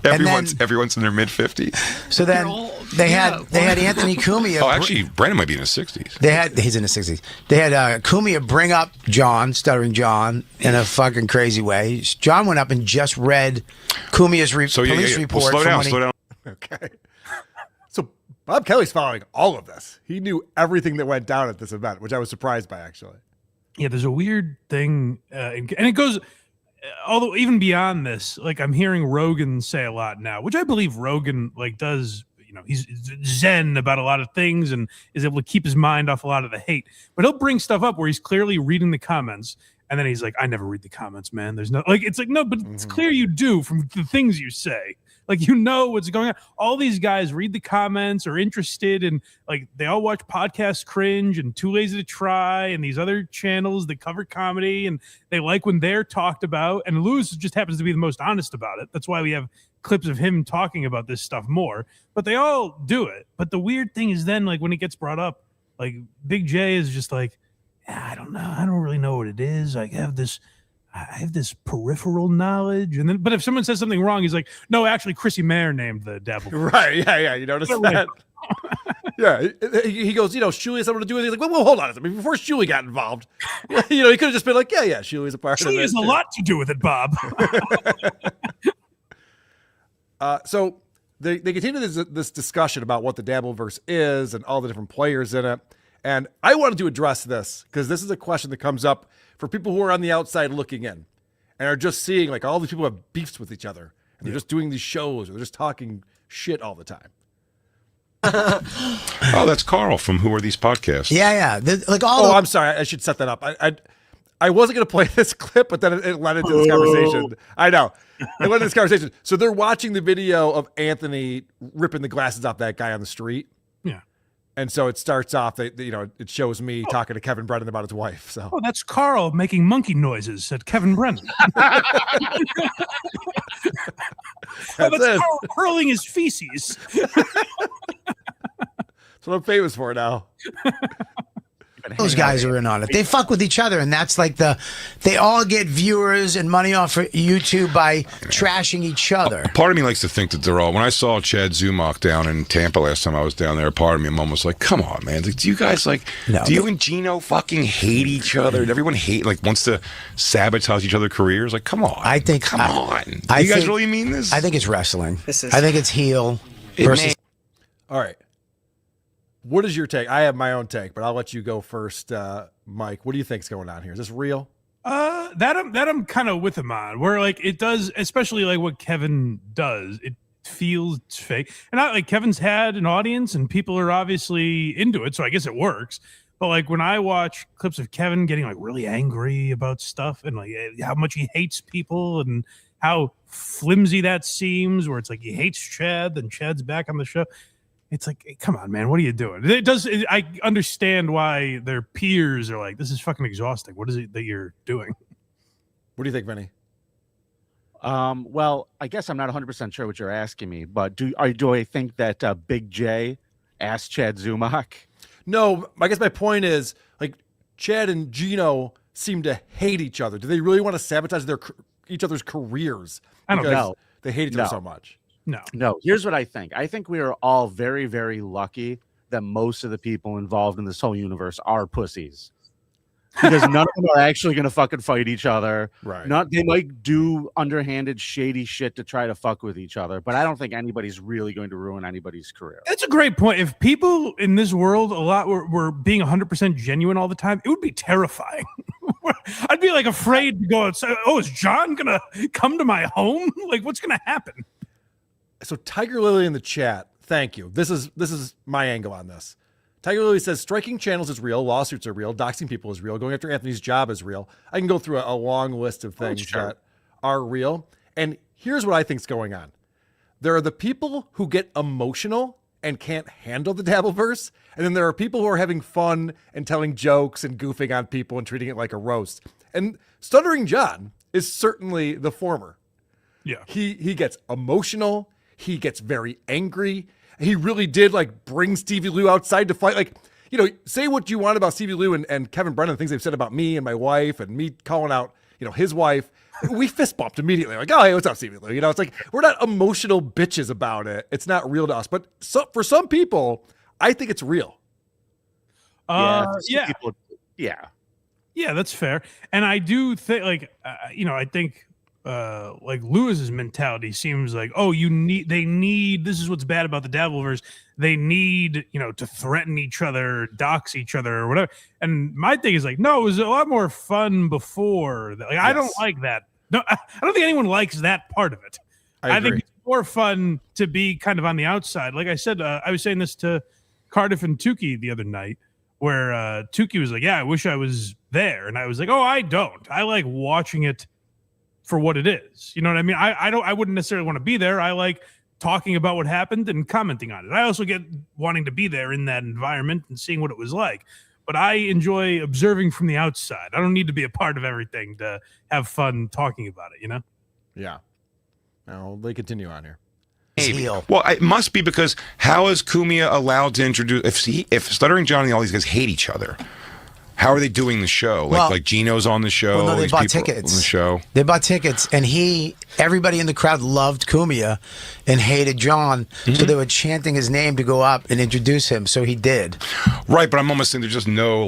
everyone's in their mid-50s. So then they had Anthony Cumia. Oh, actually, Brennan might be in his 60s. He's in his 60s. They had Cumia bring up John, Stuttering John, in a fucking crazy way. John went up and just read Cumia's police report. Well, slow down. Okay. So Bob Kelly's following all of this. He knew everything that went down at this event, which I was surprised by, actually. Yeah, there's a weird thing, and it goes, although even beyond this, like I'm hearing Rogan say a lot now, which I believe Rogan does. He's zen about a lot of things and is able to keep his mind off a lot of the hate. But he'll bring stuff up where he's clearly reading the comments, and then he's like, "I never read the comments, man. There's no It's like no, but it's clear you do from the things you say." Like, what's going on. All these guys read the comments, are interested, and they all watch Podcast Cringe and Too Lazy to Try and these other channels that cover comedy, and they like when they're talked about. And Lewis just happens to be the most honest about it. That's why we have clips of him talking about this stuff more. But they all do it. But the weird thing is then, when it gets brought up, Big J is just I don't know. I don't really know what it is. I have this peripheral knowledge, and then, but if someone says something wrong, he's like, "No, actually, Chrissy Mayer named the devil." Right? Yeah. You notice that? Yeah. He goes, Shuli has something to do with it. He's like, well, hold on a second. Before Shuli got involved, he could have just been like, yeah, Shuli's a part of it. Shuli has a lot to do with it, Bob. So they continue this discussion about what the Dabbleverse is and all the different players in it. And I wanted to address this because this is a question that comes up for people who are on the outside looking in and are just seeing all these people have beefs with each other and they're just doing these shows or they're just talking shit all the time. Oh, that's Karl from Who Are These Podcasts? Yeah. I'm sorry. I should set that up. I wasn't going to play this clip, but then it led into this conversation. I know. It led into this conversation. So they're watching the video of Anthony ripping the glasses off that guy on the street. Yeah. And so it starts off, it shows me talking to Kevin Brennan about his wife. So that's Karl making monkey noises at Kevin Brennan. That's Karl hurling his feces. That's what I'm famous for now. Those guys are in on it. They fuck with each other, and that's they all get viewers and money off of YouTube by trashing each other. Part of me likes to think that they're all. When I saw Chad Zumach down in Tampa last time I was down there, part of me, I'm almost like, come on, man. Do you guys do you and Geno fucking hate each other? And everyone wants to sabotage each other's careers? Come on. Come on. Do you guys really mean this? I think it's wrestling. I think it's heel versus. All right. What is your take? I have my own take, but I'll let you go first, Mike. What do you think's going on here? Is this real? That I'm kind of with him on. Where it does, especially what Kevin does. feels fake. And I, like, Kevin's had an audience and people are obviously into it, so I guess it works. But like when I watch clips of Kevin getting like really angry about stuff and like how much he hates people and how flimsy that seems, where it's like he hates Chad, then Chad's back on the show. It's like, come on, man, what are you doing? I understand why their peers are like, this is fucking exhausting. What is it that you're doing? What do you think, Vinny? Well, I guess I'm not 100% sure what you're asking me, but do I think that Big J asked Chad Zumach? No, I guess my point is, like, Chad and Geno seem to hate each other. Do they really want to sabotage each other's careers? I don't know. They hate each other so much. No. Here's what I think. I think we are all very, very lucky that most of the people involved in this whole universe are pussies. Because none of them are actually going to fucking fight each other. Right. They might do underhanded, shady shit to try to fuck with each other, but I don't think anybody's really going to ruin anybody's career. That's a great point. If people in this world a lot were being 100% genuine all the time, it would be terrifying. I'd be like afraid to go outside. Oh, is John going to come to my home? Like, what's going to happen? So Tiger Lily in the chat, thank you. This is my angle on this. Tiger Lily says, striking channels is real, lawsuits are real, doxing people is real, going after Anthony's job is real. I can go through a long list of things that are real. And here's what I think's going on. There are the people who get emotional and can't handle the Dabbleverse, and then there are people who are having fun and telling jokes and goofing on people and treating it like a roast. And Stuttering John is certainly the former. Yeah. He gets emotional, he gets very angry. He really did like bring Stevie Lou outside to fight. Like, you know, say what you want about Stevie Lou and Kevin Brennan, things they've said about me and my wife and me calling out, you know, his wife. We fist bumped immediately. Like, oh, hey, what's up, Stevie Lou? You know, it's like, we're not emotional bitches about it. It's not real to us. But for some people, I think it's real. Yeah. Yeah, that's fair. And I do think, like, I think like Lewis's mentality seems like, oh, they need, this is what's bad about the Dabbleverse. They need, to threaten each other, dox each other or whatever. And my thing is like, no, it was a lot more fun before. Like, I don't like that. No, I don't think anyone likes that part of it. I think it's more fun to be kind of on the outside. Like I said, I was saying this to Cardiff and Tukey the other night, where Tukey was like, yeah, I wish I was there. And I was like, oh, I don't. I like watching it for what it is. You know what I mean? I wouldn't necessarily want to be there. I like talking about what happened and commenting on it. I also get wanting to be there in that environment and seeing what it was like. But I enjoy observing from the outside. I don't need to be a part of everything to have fun talking about it, Yeah. Now they continue on here. Maybe. Well, it must be because how is Cumia allowed to introduce if Stuttering John and all these guys hate each other? How are they doing the show? Like Geno's on the show. Well, no, they these bought people tickets on the show. They bought tickets, and everybody in the crowd loved Cumia and hated John, so they were chanting his name to go up and introduce him. So he did. Right, but I'm almost saying there's just no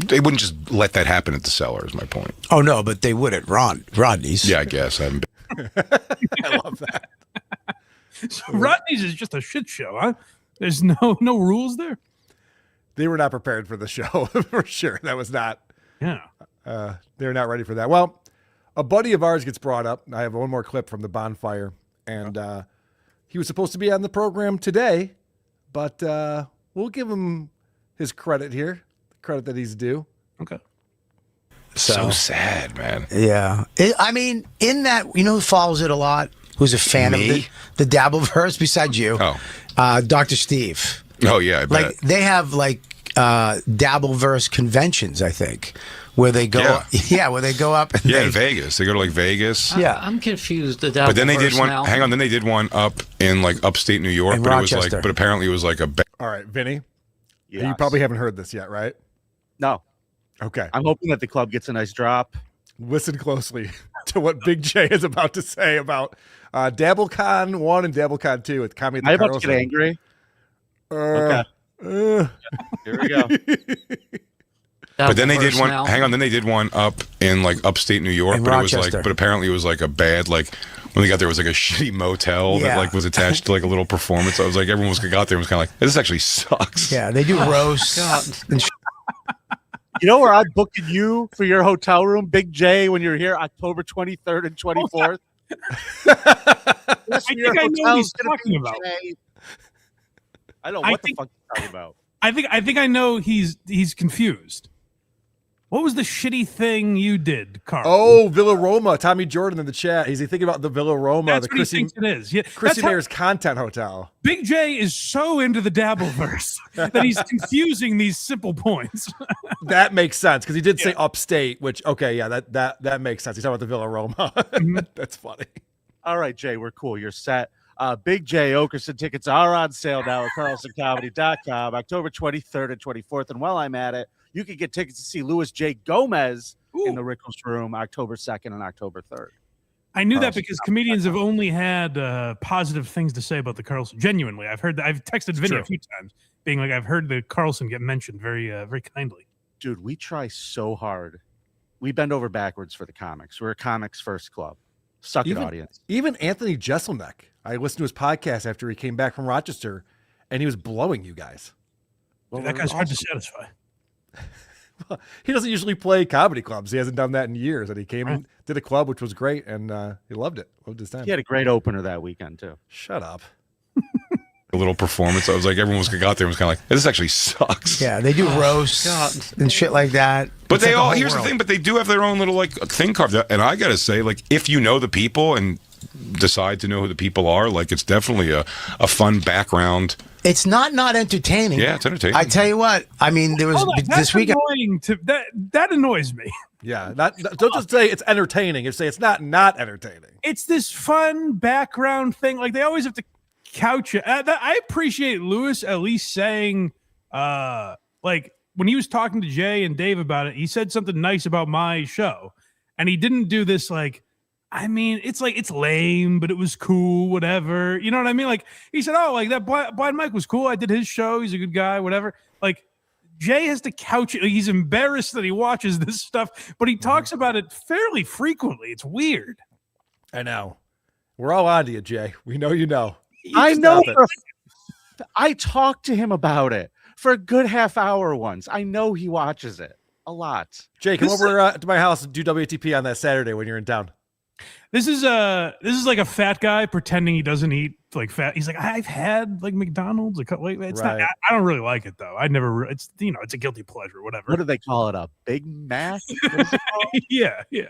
they wouldn't just let that happen at the Cellar. Is my point. Oh no, but they would at Rodneys. Yeah, I guess I haven't been. I love that. So Rodneys is just a shit show, huh? There's no rules there. They were not prepared for the show for sure. That was not. Yeah. They're not ready for that. Well, a buddy of ours gets brought up. I have one more clip from the bonfire, and he was supposed to be on the program today, but we'll give him his credit here, the credit that he's due. Okay. So sad, man. Yeah. In that, who follows it a lot? Who's a fan of the Dabbleverse besides you? Oh. Dr. Steve. Oh, yeah, I bet. Like, they have, Dabbleverse conventions, I think, where they go where they go up. And in Vegas. They go to, Vegas. Yeah. I'm confused. The Dabbleverse But then they did one, now. hang on, then they did one up in, upstate New York. In but Rochester. it was, but apparently it was, a... All right, Vinny. Yes. You probably haven't heard this yet, right? No. Okay. I'm hoping that the club gets a nice drop. Listen closely to what Big J is about to say about DabbleCon 1 and DabbleCon 2 at Comedy. I'm about to get angry. Okay. Here we go. But then they did one. Now. Hang on. Then they did one up in upstate New York. In but Rochester. it was but apparently it was a bad when they got there it was a shitty motel that was attached to a little performance. So I was everyone got there and was kind of this actually sucks. Yeah, they do roasts. You know where I'm booking you for your hotel room, Big J, when you're here October 23rd and 24th? I think I know what he's talking about. I don't know what the fuck you're talking about. I think I know he's confused. What was the shitty thing you did, Karl? Oh, Villa Roma. Tommy Jordan in the chat. Is he thinking about the Villa Roma? That's the what he thinks it is. Yeah, Chrissy Mayer's content hotel. Big J is so into the Dabbleverse that he's confusing these simple points. That makes sense because he did say upstate, which that makes sense. He's talking about the Villa Roma. That's funny. All right, Jay, we're cool. You're set. Big J Okerson tickets are on sale now at carlsoncomedy.com, October 23rd and 24th. And while I'm at it, you can get tickets to see Louis J. Gomez in the Rickles Room October 2nd and October 3rd. I knew that because comedians have only had positive things to say about the Carlson. Genuinely, I've heard that. I've texted Vinny a few times, being like, I've heard the Carlson get mentioned very, very kindly. Dude, we try so hard. We bend over backwards for the comics. We're a comics first club. Suck it, audience. Even Anthony Jeselnik. I listened to his podcast after he came back from Rochester, and he was blowing you guys. Well, that guy's hard to satisfy. Well, he doesn't usually play comedy clubs. He hasn't done that in years. And he came and did a club, which was great, and he loved it. Loved his time. He had a great opener that weekend, too. Shut up. A little performance. I was like, everyone was got there and was kind of like, this actually sucks. Yeah, they do roasts and shit like that. But It's they like all, here's the thing, but they do have their own little like thing carved out. And I got to say, like, if you know the people and decide to know who the people are, like, it's definitely a fun background. It's not entertaining. Yeah, it's entertaining. I tell you what, I mean, there was this weekend. That annoys me. Yeah, don't just say it's entertaining. You say it's not entertaining. It's this fun background thing. Like they always have to couch it. I appreciate Louis at least saying, like when he was talking to Jay and Dave about it, he said something nice about my show, and he didn't do this like. I mean, it's like, it's lame, but it was cool, whatever. You know what I mean? Like, he said, oh, like that Blind Mike was cool. I did his show. He's a good guy, whatever. Like, Jay has to couch it. He's embarrassed that he watches this stuff, but he talks about it fairly frequently. It's weird. I know. We're all on to you, Jay. We know you know. I know. I talked to him about it for a good half hour once. I know he watches it a lot. Jay, come over to my house and do WATP on that Saturday when you're in town. This is like a fat guy pretending he doesn't eat like fat. He's like, I've had like McDonald's. It's not. I don't really like it though. I never. It's it's a guilty pleasure. Whatever. What do they call it? A Big Mac? Yeah. You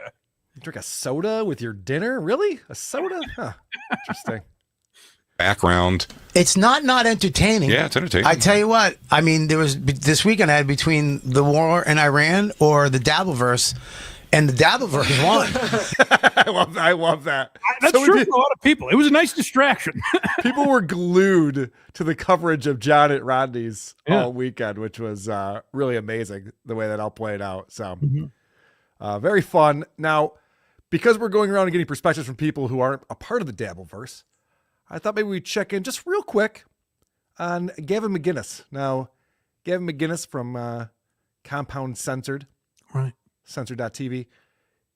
drink a soda with your dinner? Really? A soda? Huh. Interesting. Background. It's not entertaining. Yeah, it's entertaining. I tell you what, I mean, there was this weekend I had between the war in Iran or the Dabbleverse. And the Dabbleverse won. I love that. That's true for a lot of people. It was a nice distraction. People were glued to the coverage of John at Rodneys all weekend, which was really amazing the way that all played out. So very fun. Now, because we're going around and getting perspectives from people who aren't a part of the Dabbleverse, I thought maybe we'd check in just real quick on Gavin McGinnis. Now, Gavin McGinnis from Compound Censored. Right. Censored.tv.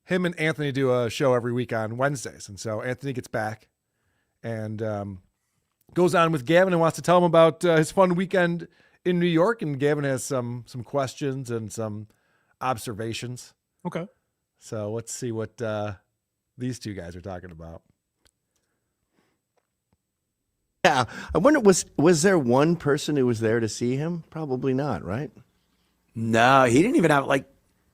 Him and Anthony do a show every week on Wednesdays. And so Anthony gets back and goes on with Gavin and wants to tell him about his fun weekend in New York. And Gavin has some questions and some observations. Okay. So let's see what these two guys are talking about. Yeah. I wonder, was there one person who was there to see him? Probably not, right? No, he didn't even have, like,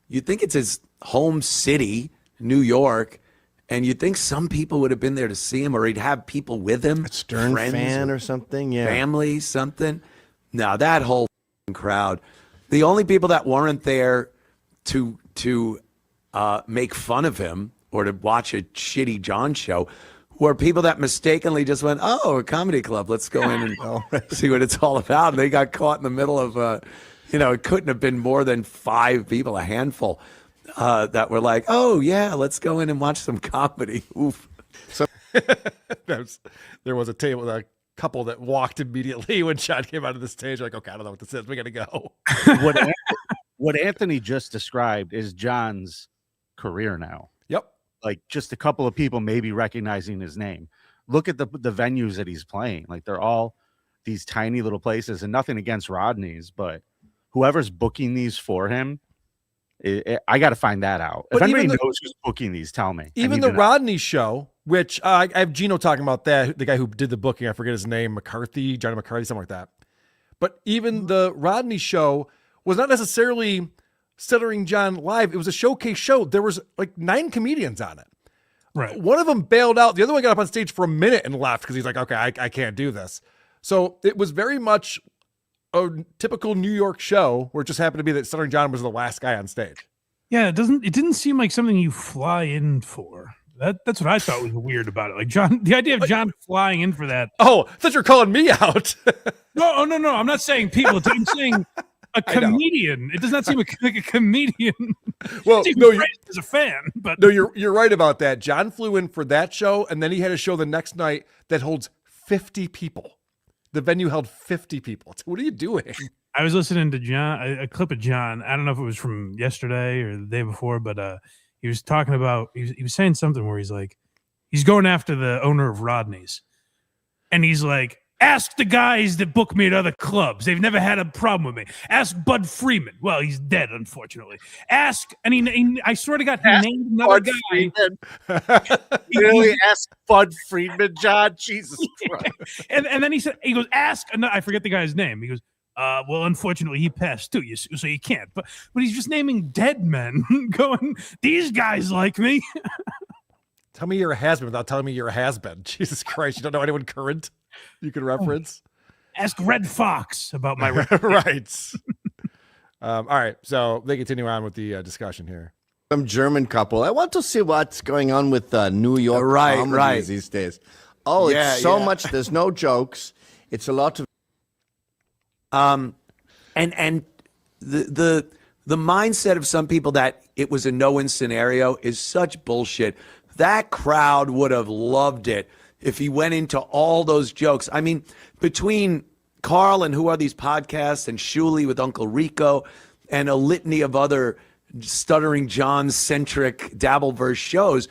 you'd think it's his home city, New York, and you'd think some people would have been there to see him, or he'd have people with him. A Stern friends fan or something, yeah. Family, something. No, that whole crowd. The only people that weren't there to make fun of him or to watch a shitty John show were people that mistakenly just went, oh, a comedy club, let's go in and see what it's all about. And they got caught in the middle of it couldn't have been more than 5 people, a handful, that were like, oh, yeah, let's go in and watch some comedy. Oof. So there was a couple that walked immediately when Sean came out of the stage. Like, okay, I don't know what this is. We got to go. What Anthony just described is John's career now. Yep. Like just a couple of people maybe recognizing his name. Look at the venues that he's playing. Like they're all these tiny little places, and nothing against Rodneys, but whoever's booking these for him, I got to find that out. If anybody knows who's booking these, tell me. Even the Rodney show which I have Geno talking about that. The guy who did the booking, I forget his name, Johnny McCarthy, something like that. But even the Rodney show was not necessarily Stuttering John live. It was a showcase show. There was like 9 comedians on it. Right. One of them bailed out. The other one got up on stage for a minute and left because he's like, okay, I can't do this. So it was very much a typical New York show where it just happened to be that Stuttering John was the last guy on stage. Yeah, it didn't seem like something you fly in for. That's what I thought was weird about it. Like the idea of John flying in for that. Oh, I thought you were calling me out. No. I'm not saying people. I'm saying a comedian. It does not seem like a comedian. Well, no, as a fan, but no, you're right about that. John flew in for that show, and then he had a show the next night that holds 50 people. The venue held 50 people. What are you doing? I was listening to John, a clip of John. I don't know if it was from yesterday or the day before, but he was talking about, he was saying something where he's like, he's going after the owner of Rodneys. And he's like, ask the guys that book me at other clubs. They've never had a problem with me. Ask Bud Freeman. Well, he's dead, unfortunately. Ask, and I swear to God, he named another guy. Freeman. Really? Ask Bud Freeman, John? Jesus Christ. And then he goes, ask, I forget the guy's name. He goes, well, unfortunately, he passed too, so you can't. But he's just naming dead men, going, these guys like me. Tell me you're a has-been without telling me you're a has-been. Jesus Christ, you don't know anyone current you can reference? Ask Red Fox about my right. All right, so they continue on with the discussion here. Some German couple. I want to see what's going on with New York comedies these days. Oh, it's so much. There's no jokes. It's a lot of. And the mindset of some people that it was a no-win scenario is such bullshit. That crowd would have loved it if he went into all those jokes. I mean, between Karl and Who Are These Podcasts and Shuley with Uncle Rico and a litany of other Stuttering John-centric Dabbleverse shows,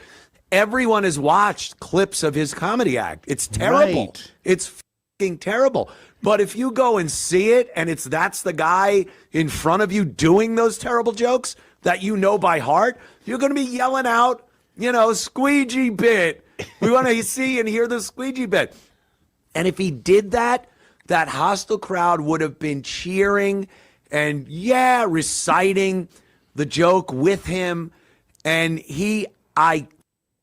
everyone has watched clips of his comedy act. It's terrible. Right. It's fucking terrible. But if you go and see it and that's the guy in front of you doing those terrible jokes that you know by heart, you're going to be yelling out, squeegee bit. We want to see and hear the squeegee bit. And if he did that hostile crowd would have been cheering and, reciting the joke with him. And I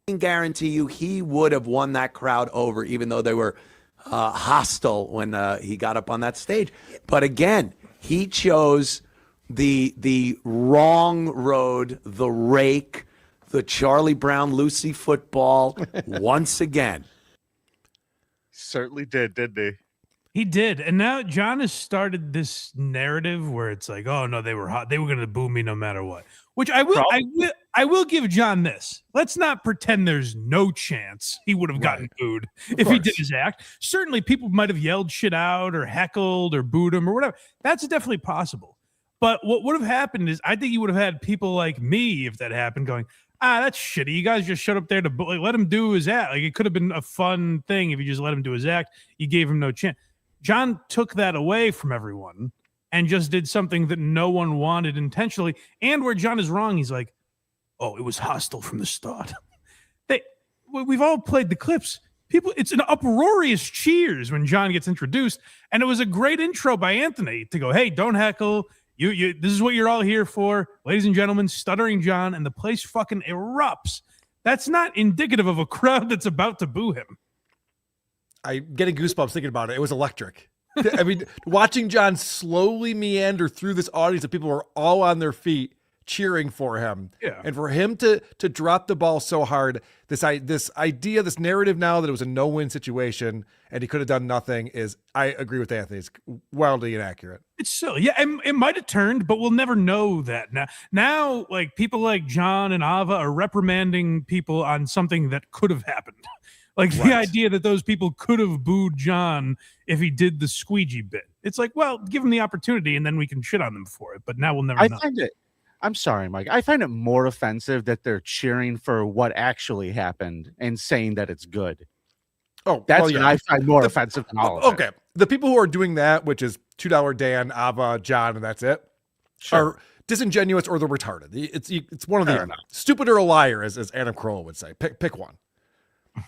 guarantee you, he would have won that crowd over, even though they were hostile when he got up on that stage. But again, he chose the wrong road, the rake, the Charlie Brown Lucy football once again. Certainly did, didn't he? He did. And now John has started this narrative where it's like, oh no, they were hot. They were going to boo me no matter what. Which I will give John this. Let's not pretend there's no chance he would have gotten booed if he did his act. Certainly people might have yelled shit out or heckled or booed him or whatever. That's definitely possible. But what would have happened is I think you would have had people like me, if that happened, going, that's shitty. You guys just shut up there to let him do his act. Like, it could have been a fun thing if you just let him do his act. You gave him no chance. John took that away from everyone and just did something that no one wanted intentionally. And where John is wrong, he's like, oh, it was hostile from the start. We've all played the clips. It's an uproarious cheers when John gets introduced. And it was a great intro by Anthony to go, hey, don't heckle. This is what you're all here for. Ladies and gentlemen, Stuttering John, and the place fucking erupts. That's not indicative of a crowd that's about to boo him. I'm getting goosebumps thinking about it. It was electric. I mean, watching John slowly meander through this audience of people who are all on their feet cheering for him. Yeah. And for him to drop the ball so hard, this idea, this narrative now that it was a no-win situation and he could have done nothing I agree with Anthony. It's wildly inaccurate. It's silly. Yeah, it might have turned, but we'll never know that. Now, like, people like John and Ava are reprimanding people on something that could have happened. Like the idea that those people could have booed John if he did the squeegee bit. It's like, well, give him the opportunity and then we can shit on them for it. But now we'll never know. I'm sorry, Mike. I find it more offensive that they're cheering for what actually happened and saying that it's good. Oh, that's what I find more offensive than all of it. Okay. The people who are doing that, which is $2 Dan, Ava, John, and that's it, are disingenuous or they're retarded. It's one of the other. Stupid or a liar, as Adam Carolla would say. Pick one.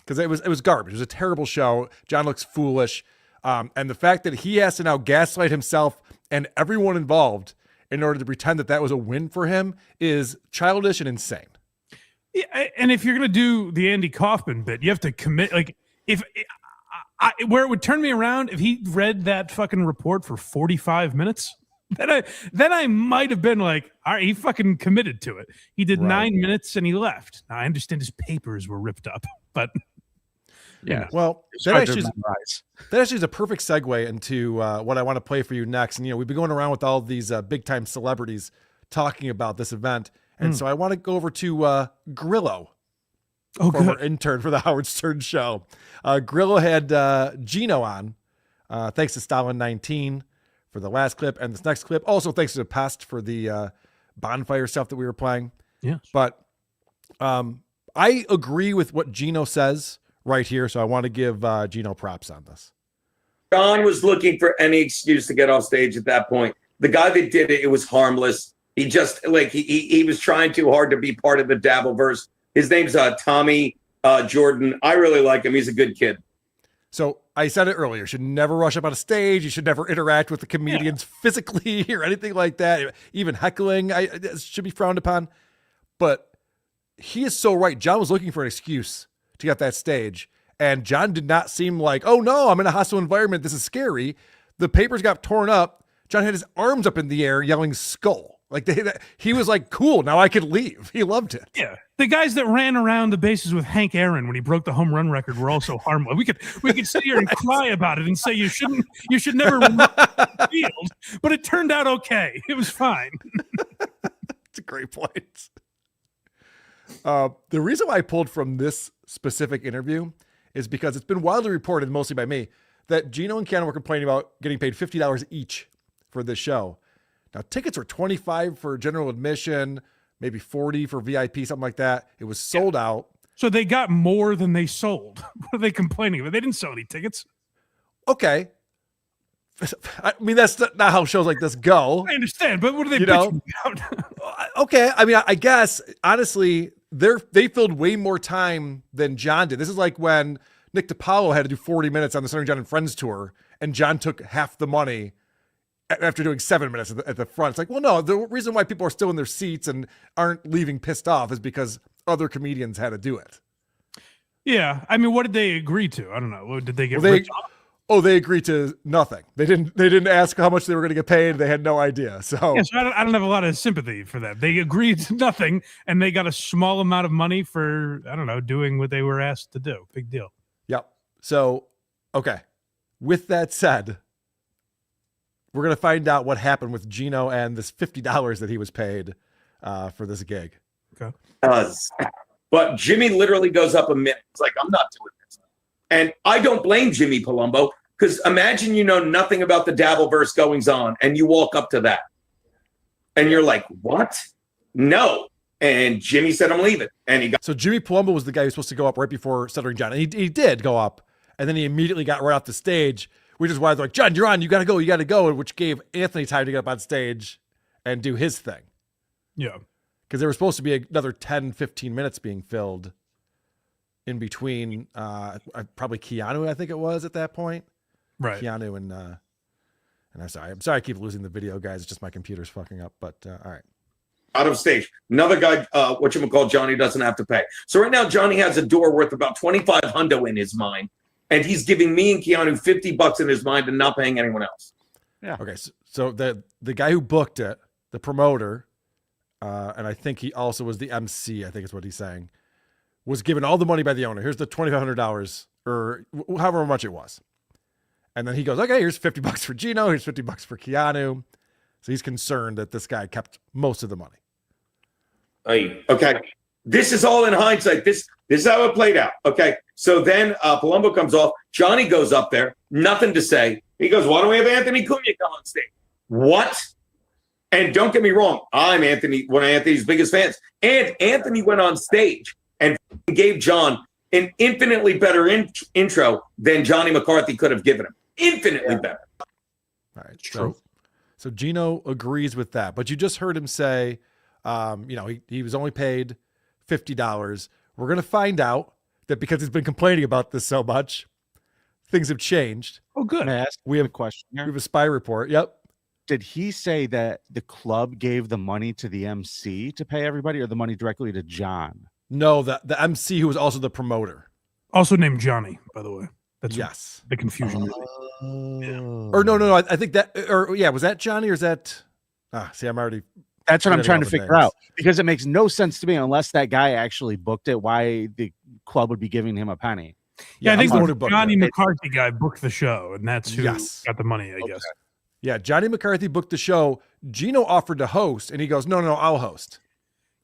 because it was garbage. It was a terrible show. John looks foolish. And the fact that he has to now gaslight himself and everyone involved in order to pretend that that was a win for him is childish and insane. Yeah, and if you're gonna do the Andy Kaufman bit, you have to commit. Like, if where it would turn me around if he read that fucking report for 45 minutes, then I might have been like, all right, he fucking committed to it. He did 9 minutes and he left. Now I understand his papers were ripped up, but yeah. Well, that actually is a perfect segue into what I want to play for you next. And we've been going around with all these big time celebrities talking about this event. And so I want to go over to Grillo, former intern for the Howard Stern show. Grillo had Geno on, thanks to Stalin 19 for the last clip and this next clip. Also, thanks to Pest for the bonfire stuff that we were playing. Yeah. But I agree with what Geno says right here. So I want to give Geno props on this. John was looking for any excuse to get off stage at that point. The guy that did it, it was harmless. He just he was trying too hard to be part of the Dabbleverse. His name's Tommy Jordan. I really like him. He's a good kid. So I said it earlier, should never rush up on a stage. You should never interact with the comedians physically or anything like that. Even heckling should be frowned upon. But he is so right. John was looking for an excuse to get that stage. And John did not seem like, oh no, I'm in a hostile environment. This is scary. The papers got torn up. John had his arms up in the air yelling skull. Like he was like, cool, now I could leave. He loved it. Yeah. The guys that ran around the bases with Hank Aaron when he broke the home run record were also harmless. We could sit here and cry about it and say you should never run the field, but it turned out okay. It was fine. It's a great point. The reason why I pulled from this specific interview is because it's been widely reported, mostly by me, that Geno and Keanu were complaining about getting paid $50 each for this show. Now, tickets were $25 for general admission, maybe $40 for VIP, something like that. It was sold out. So they got more than they sold. What are they complaining about? They didn't sell any tickets. Okay. I mean, that's not how shows like this go. I understand, but what are they bitching about? Okay. I mean, I guess, honestly, they filled way more time than John did. This is like when Nick DiPaolo had to do 40 minutes on the Stuttering John and Friends tour, and John took half the money after doing 7 minutes at the front. It's like, well, no, the reason why people are still in their seats and aren't leaving pissed off is because other comedians had to do it. Yeah. I mean, what did they agree to? I don't know. Did they get ripped off? Oh, they agreed to nothing. They didn't ask how much they were going to get paid. They had no idea. So, yeah, so I don't have a lot of sympathy for that. They agreed to nothing and they got a small amount of money for, I don't know, doing what they were asked to do. Big deal. Yep. So, okay. With that said, we're going to find out what happened with Geno and this $50 that he was paid for this gig. Okay. But Jimmy literally goes up a minute. It's like, I'm not doing this. And I don't blame Jimmy Palumbo, because imagine you know nothing about the Dabbleverse goings on and you walk up to that and you're like, what? No. And Jimmy said, I'm leaving. And he got. So Jimmy Palumbo was the guy who was supposed to go up right before Stuttering John. And he did go up. And then he immediately got right off the stage, which is why they're like, John, you're on. You got to go. Which gave Anthony time to get up on stage and do his thing. Yeah. Because there was supposed to be another 10, 15 minutes being filled in between probably Keanu, I think it was at that point. Right. Keanu and I'm sorry I keep losing the video, guys. It's just my computer's fucking up. But all right. Out of stage. Another guy, whatchamacallit, Johnny doesn't have to pay. So right now, Johnny has a door worth about 25 hundo in his mind. And he's giving me and Keanu $50 in his mind and not paying anyone else. Yeah. Okay. So the guy who booked it, the promoter, and I think he also was the MC, I think is what he's saying, was given all the money by the owner. Here's the $2,500 or however much it was. And then he goes, okay, here's $50 for Geno. Here's $50 for Keanu. So he's concerned that this guy kept most of the money. Okay. This is all in hindsight. This is how it played out. Okay. So then Palumbo comes off. Johnny goes up there. Nothing to say. He goes, why don't we have Anthony Cumia come on stage? What? And don't get me wrong. I'm one of Anthony's biggest fans. And Anthony went on stage and gave John an infinitely better intro than Johnny McCarthy could have given him. Infinitely better. All right. So Geno agrees with that. But you just heard him say, he was only paid $50. We're going to find out that because he's been complaining about this so much, things have changed. Oh, good. May I ask We have a question We here? have a spy report. Yep. Did he say that the club gave the money to the MC to pay everybody, or the money directly to John? No, the MC who was also the promoter. Also named Johnny, by the way. That's Yes. the confusion. Or no. I think that, or yeah, was that Johnny or is that? See, I'm already. That's what I'm forgetting trying all to the figure names. out, because it makes no sense to me unless that guy actually booked it. Why the club would be giving him a penny? Yeah, I think I'm the one the who booked Johnny it. McCarthy guy booked the show, and that's who Yes. got the money, I guess. Yeah, Johnny McCarthy booked the show. Geno offered to host, and he goes, "No, I'll host."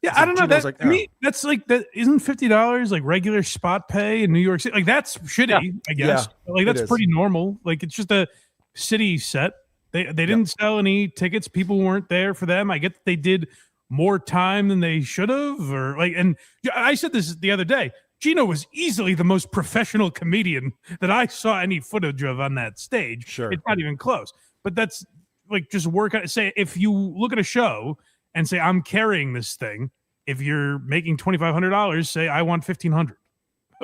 Yeah, So I don't know. Gino's That, like, to me, that's like that. Isn't $50 like regular spot pay in New York City? Like that's shitty, I guess. Like it that's is. pretty normal. Like it's just a city set. They didn't sell any tickets. People weren't there for them. I get that they did more time than they should have, or like. And I said this the other day. Geno was easily the most professional comedian that I saw any footage of on that stage. Sure. It's not even close. But that's like just work out. Say if you look at a show and say I'm carrying this thing. If you're making $2,500, say I want $1,500,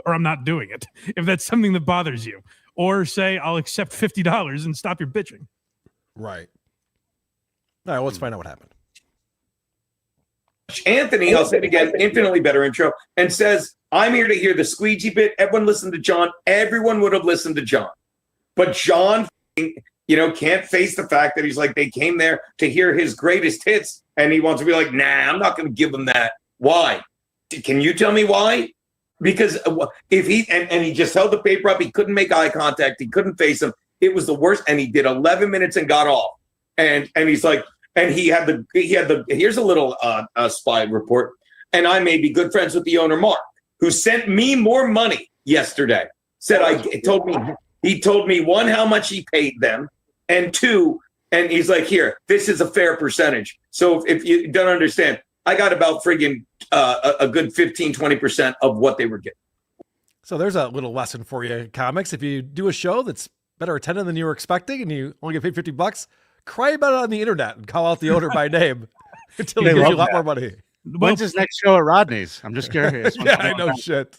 or I'm not doing it. If that's something that bothers you, or say I'll accept $50 and stop your bitching. Right. All right. Let's find out what happened. Anthony, I'll say it again, infinitely better intro, and says, I'm here to hear the squeegee bit. Everyone listened to John. Everyone would have listened to John. But John, can't face the fact that he's like, they came there to hear his greatest hits, and he wants to be like, nah, I'm not going to give them that. Why? Can you tell me why? Because if he, and he just held the paper up, he couldn't make eye contact, he couldn't face him. It was the worst, and he did 11 minutes and got off. And he's like, and he had the here's a little spy report. And I may be good friends with the owner, Mark, who sent me more money yesterday. He told me one, how much he paid them, and two, and he's like, here, this is a fair percentage. So if you don't understand, I got about friggin' a good 15-20% of what they were getting. So there's a little lesson for you, comics. If you do a show that's better attended than you were expecting, and you only get paid $50, cry about it on the internet and call out the owner by name until he gives you a lot more money. When's his next show at Rodney's? I'm just curious. Yeah, I know shit.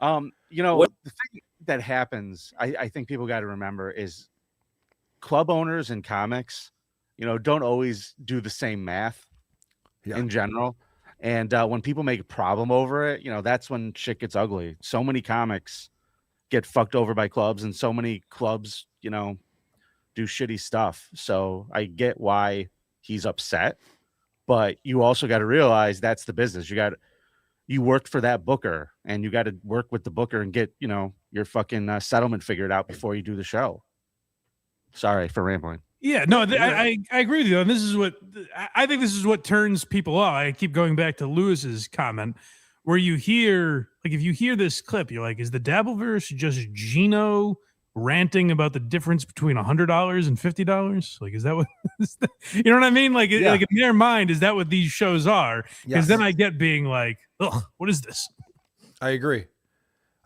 The thing that happens, I think people got to remember is club owners and comics, don't always do the same math in general. And when people make a problem over it, that's when shit gets ugly. So many comics get fucked over by clubs, and so many clubs, do shitty stuff. So I get why he's upset, but you also got to realize that's the business. You worked for that booker, and you got to work with the booker and get, your fucking settlement figured out before you do the show. Sorry for rambling. Yeah, no, I agree with you. And this is what I think this is what turns people off. I keep going back to Lewis's comment where you hear, like, if you hear this clip, you're like, is the Dabbleverse just Geno ranting about the difference between $100 and $50? Like, is that what you know what I mean? Like, like in their mind, is that what these shows are? Because then I get being like, ugh, what is this? I agree.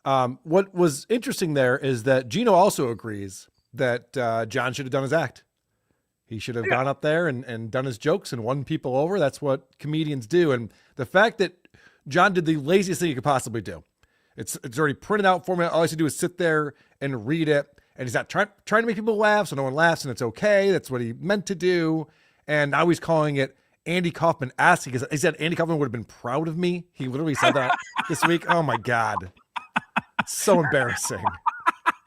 What was interesting there is that Geno also agrees that John should have done his act. He should have gone up there and done his jokes and won people over. That's what comedians do. And the fact that John did the laziest thing you could possibly do. It's already printed out for me. All I have to do is sit there and read it. And he's not trying to make people laugh, so no one laughs, and it's okay. That's what he meant to do. And now he's calling it Andy Kaufman-esque, because he said Andy Kaufman would have been proud of me. He literally said that this week. Oh, my God. It's so embarrassing.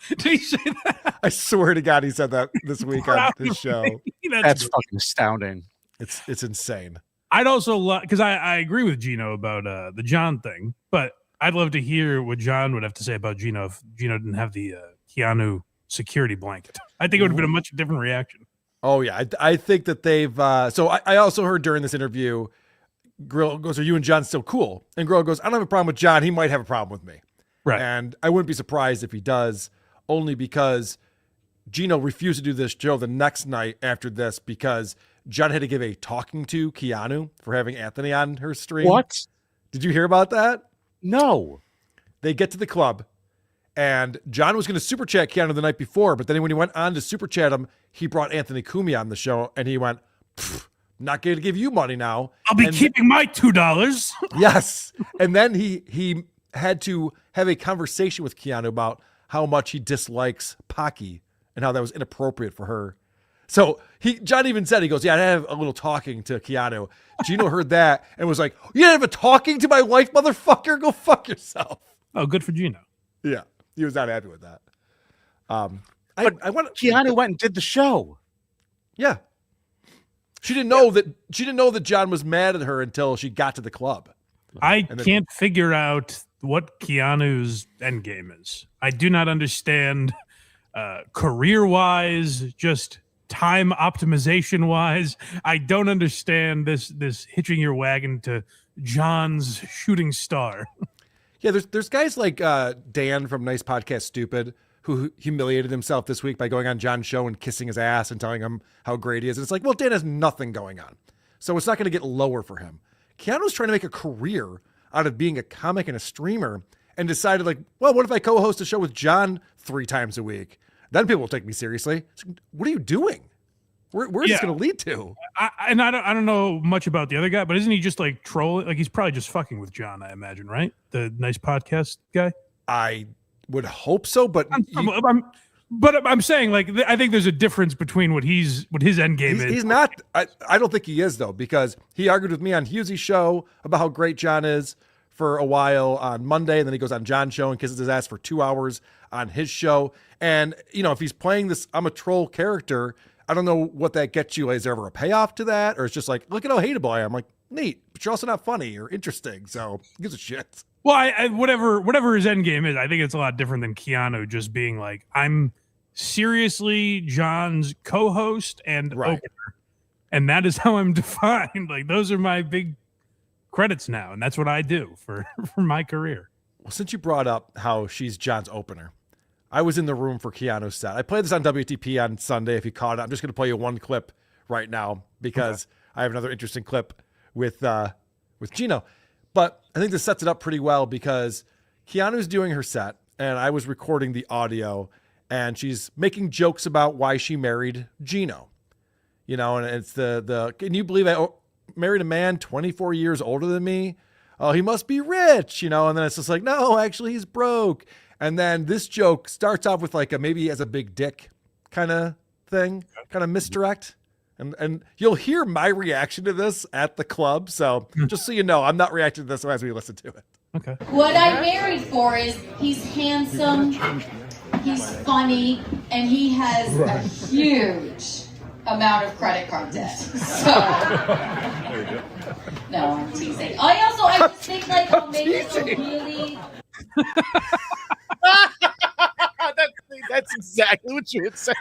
Did he say that? I swear to God, he said that this week on his show. That's fucking astounding. It's insane. I'd also love, because I agree with Geno about the John thing, but I'd love to hear what John would have to say about Geno if Geno didn't have the Keanu security blanket. I think it would have been a much different reaction. Oh, yeah. I think that they've... so I also heard during this interview, Grill goes, are you and John still cool? And Grill goes, I don't have a problem with John. He might have a problem with me. Right. And I wouldn't be surprised if he does, only because Geno refused to do this show the next night after this because John had to give a talking to Keanu for having Anthony on her stream. What? Did you hear about that? No. They get to the club, and John was going to super chat Keanu the night before, but then when he went on to super chat him, he brought Anthony Cumia on the show, and he went, not going to give you money now. I'll be keeping my $2. Yes. And then he had to have a conversation with Keanu about how much he dislikes Pocky and how that was inappropriate for her. So John even said, he goes, yeah, I had a little talking to Keanu. Geno heard that and was like, you didn't have a talking to my wife, motherfucker? Go fuck yourself. Oh, good for Geno. Yeah, he was not happy with that. Keanu went and did the show. Yeah. She didn't know that John was mad at her until she got to the club. I can't figure out what Keanu's endgame is. I do not understand career-wise, just time optimization-wise. I don't understand this hitching your wagon to John's shooting star. Yeah, there's guys like Dan from Nice Podcast Stupid who humiliated himself this week by going on John's show and kissing his ass and telling him how great he is. And it's like, well, Dan has nothing going on, so it's not going to get lower for him. Keanu's trying to make a career out of being a comic and a streamer and decided, like, well, what if I co-host a show with John 3 times a week? Then people will take me seriously. What are you doing? Where is this going to lead to? I don't know much about the other guy, but isn't he just like trolling? Like, he's probably just fucking with John, I imagine, right? The Nice Podcast guy. I would hope so, but I'm saying, like, I think there's a difference between what his end game is. He's not. I don't think he is, though, because he argued with me on Hughesy's show about how great John is for a while on Monday, and then he goes on John's show and kisses his ass for 2 hours on his show. And if he's playing this I'm a troll character, I don't know what that gets you. Is there ever a payoff to that, or it's just like, look at how hateable I am? Like, neat, but you're also not funny or interesting, so who gives a shit? Well, whatever his end game is, I think it's a lot different than Keanu just being like, I'm seriously John's co-host and opener, and that is how I'm defined. Like, those are my big credits now, and that's what I do for my career. Well, since you brought up how she's John's opener, I was in the room for Keanu's set. I played this on WTP on Sunday. If you caught it, I'm just going to play you one clip right now because I have another interesting clip with Geno. But I think this sets it up pretty well because Keanu's doing her set, and I was recording the audio, and she's making jokes about why she married Geno. And it's the can you believe I married a man 24 years older than me? Oh, he must be rich, and then it's just like, no, actually he's broke. And then this joke starts off with like maybe he has a big dick kind of thing, kind of misdirect. And you'll hear my reaction to this at the club. So just so you know, I'm not reacting to this as we listen to it. Okay. What I'm married for is he's handsome, he's funny, and he has a huge amount of credit card debt. So, no, I'm teasing. I just think like I'll make it a really... That's exactly what you would say.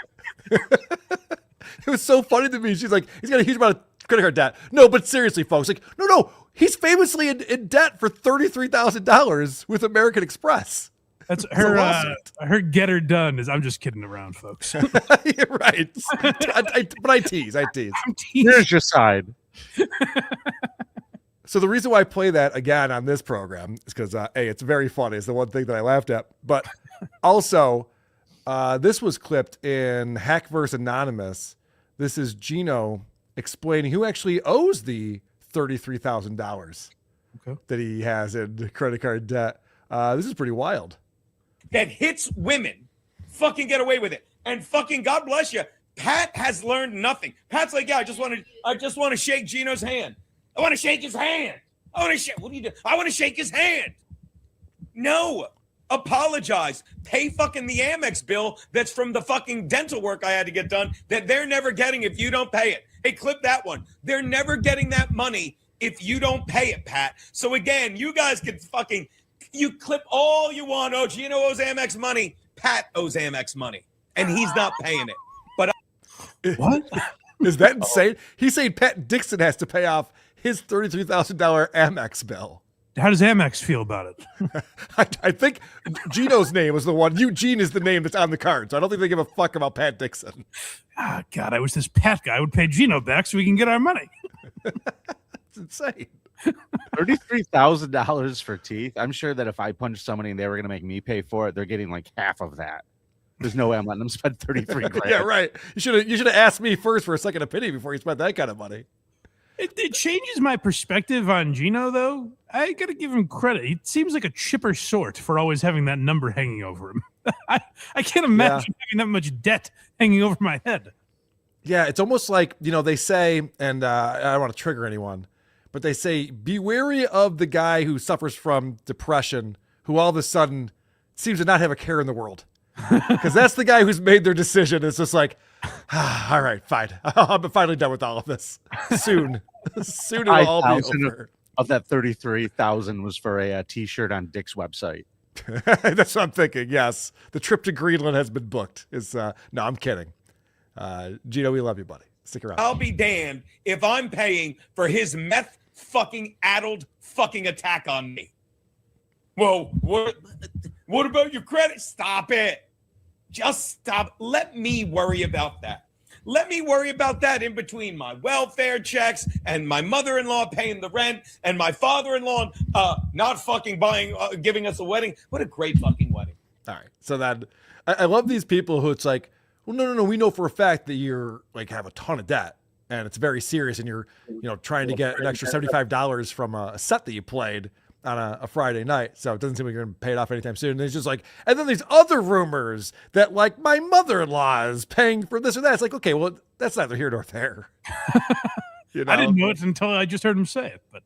It was so funny to me. She's like, he's got a huge amount of credit card debt. No, but seriously, folks, like, no, he's famously in debt for $33,000 with American Express. That's her get her done is I'm just kidding around, folks. You're right. But I tease. Here's your side. So the reason why I play that again on this program is because, it's very funny. It's the one thing that I laughed at. But also, this was clipped in Hackverse Anonymous. This is Geno explaining who actually owes the $33,000 that he has in credit card debt. This is pretty wild. That hits women fucking get away with it. And fucking God bless you, Pat has learned nothing. Pat's like, yeah, I just want to shake Geno's hand. I want to shake his hand. What do you do? I want to shake his hand. No. Apologize. Pay fucking the Amex bill that's from the fucking dental work I had to get done that they're never getting if you don't pay it. Hey, clip that one. They're never getting that money if you don't pay it, Pat. So again, you guys can you clip all you want. Oh, Geno owes Amex money. Pat owes Amex money, and he's not paying it. But what? Is that insane? He's saying Pat Dixon has to pay off his $33,000 Amex bill. How does Amex feel about it? I think Geno's name was the one. Eugene is the name that's on the card, so I don't think they give a fuck about Pat Dixon. Ah, God, I wish this Pat guy would pay Geno back so we can get our money. It's insane. $33,000 for teeth. I'm sure that if I punched somebody and they were going to make me pay for it, they're getting like half of that. There's no way I'm letting them spend 33 grand. Yeah, right. You should have asked me first for a second opinion before you spent that kind of money. It changes my perspective on Geno, though. I got to give him credit. He seems like a chipper sort for always having that number hanging over him. I can't imagine having that much debt hanging over my head. Yeah, it's almost like, they say, and I don't want to trigger anyone, but they say, be wary of the guy who suffers from depression, who all of a sudden seems to not have a care in the world. Because that's the guy who's made their decision. It's just like, all right, fine. I'm finally done with all of this. Soon it'll all be over. Of that 33,000 was for a T-shirt on Dick's website. That's what I'm thinking. Yes, the trip to Greenland has been booked. No, I'm kidding. Geno, we love you, buddy. Stick around. I'll be damned if I'm paying for his meth fucking addled fucking attack on me. Whoa, what about your credit? Stop it. Just stop. Let me worry about that. Let me worry about that in between my welfare checks and my mother-in-law paying the rent and my father-in-law not fucking giving us a wedding. What a great fucking wedding. All right. So that I love these people who it's like, well, no. We know for a fact that you're like have a ton of debt and it's very serious and you're, trying to get an extra $75 from a set that you played on a Friday night. So it doesn't seem like you're going to pay it off anytime soon. And it's just like, and then these other rumors that like my mother-in-law is paying for this or that. It's like, okay, well, that's neither here nor there. I didn't know it until I just heard him say it, but.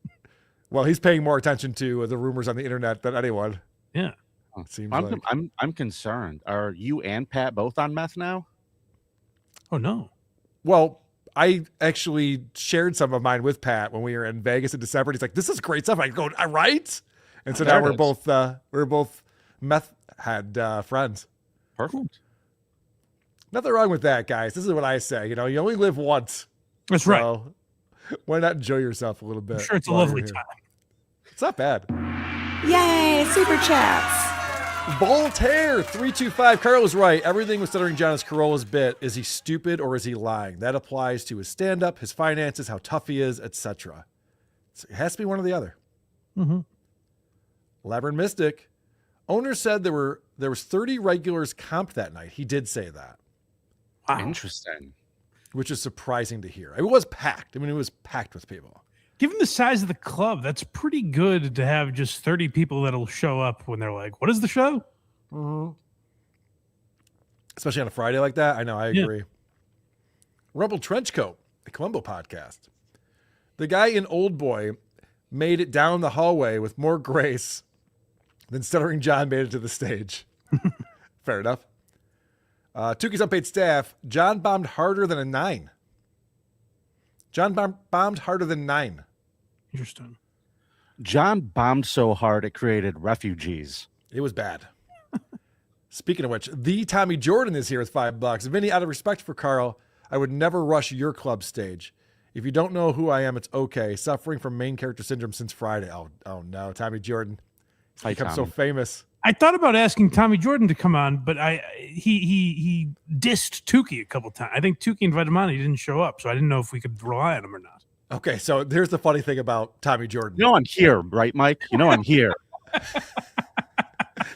Well, he's paying more attention to the rumors on the internet than anyone. Yeah. It seems I'm concerned. Are you and Pat both on meth now? Oh, no. Well, I actually shared some of mine with Pat when we were in Vegas in December. He's like, "This is great stuff." I go, "All right." And so now we're both meth head friends. Perfect. Nothing wrong with that, guys. This is what I say. You only live once. That's right. Why not enjoy yourself a little bit? I'm sure it's a lovely time. It's not bad. Yay, super chats. Voltaire 325. Karl was right. Everything with Stuttering John is Carolla's bit. Is he stupid or is he lying? That applies to his stand-up, his finances, how tough he is, etc. So it has to be one or the other. Mm-hmm. Labyrinth Mystic. Owner said there was 30 regulars comped that night. He did say that. Wow. Interesting. Which is surprising to hear. It was packed. I mean, it was packed with people. Given the size of the club, that's pretty good to have just 30 people that'll show up when they're like, what is the show? Mm-hmm. Especially on a Friday like that. I know, I agree. Rumble Trenchcoat, the Columbo podcast. The guy in Old Boy made it down the hallway with more grace than Stuttering John made it to the stage. Fair enough. Tuki's unpaid staff. John bombed harder than a 9. John bombed harder than 9. Interesting. John bombed so hard it created refugees. It was bad. Speaking of which, the Tommy Jordan is here with $5. Vinny, out of respect for Karl, I would never rush your club stage. If you don't know who I am, it's okay. Suffering from main character syndrome since Friday. Oh no, Tommy Jordan. He's become so famous. I thought about asking Tommy Jordan to come on, but he dissed Tukey a couple times. I think Tukey invited him on. He didn't show up, so I didn't know if we could rely on him or not. Okay, so here's the funny thing about Tommy Jordan. I'm here, right, Mike? I'm here.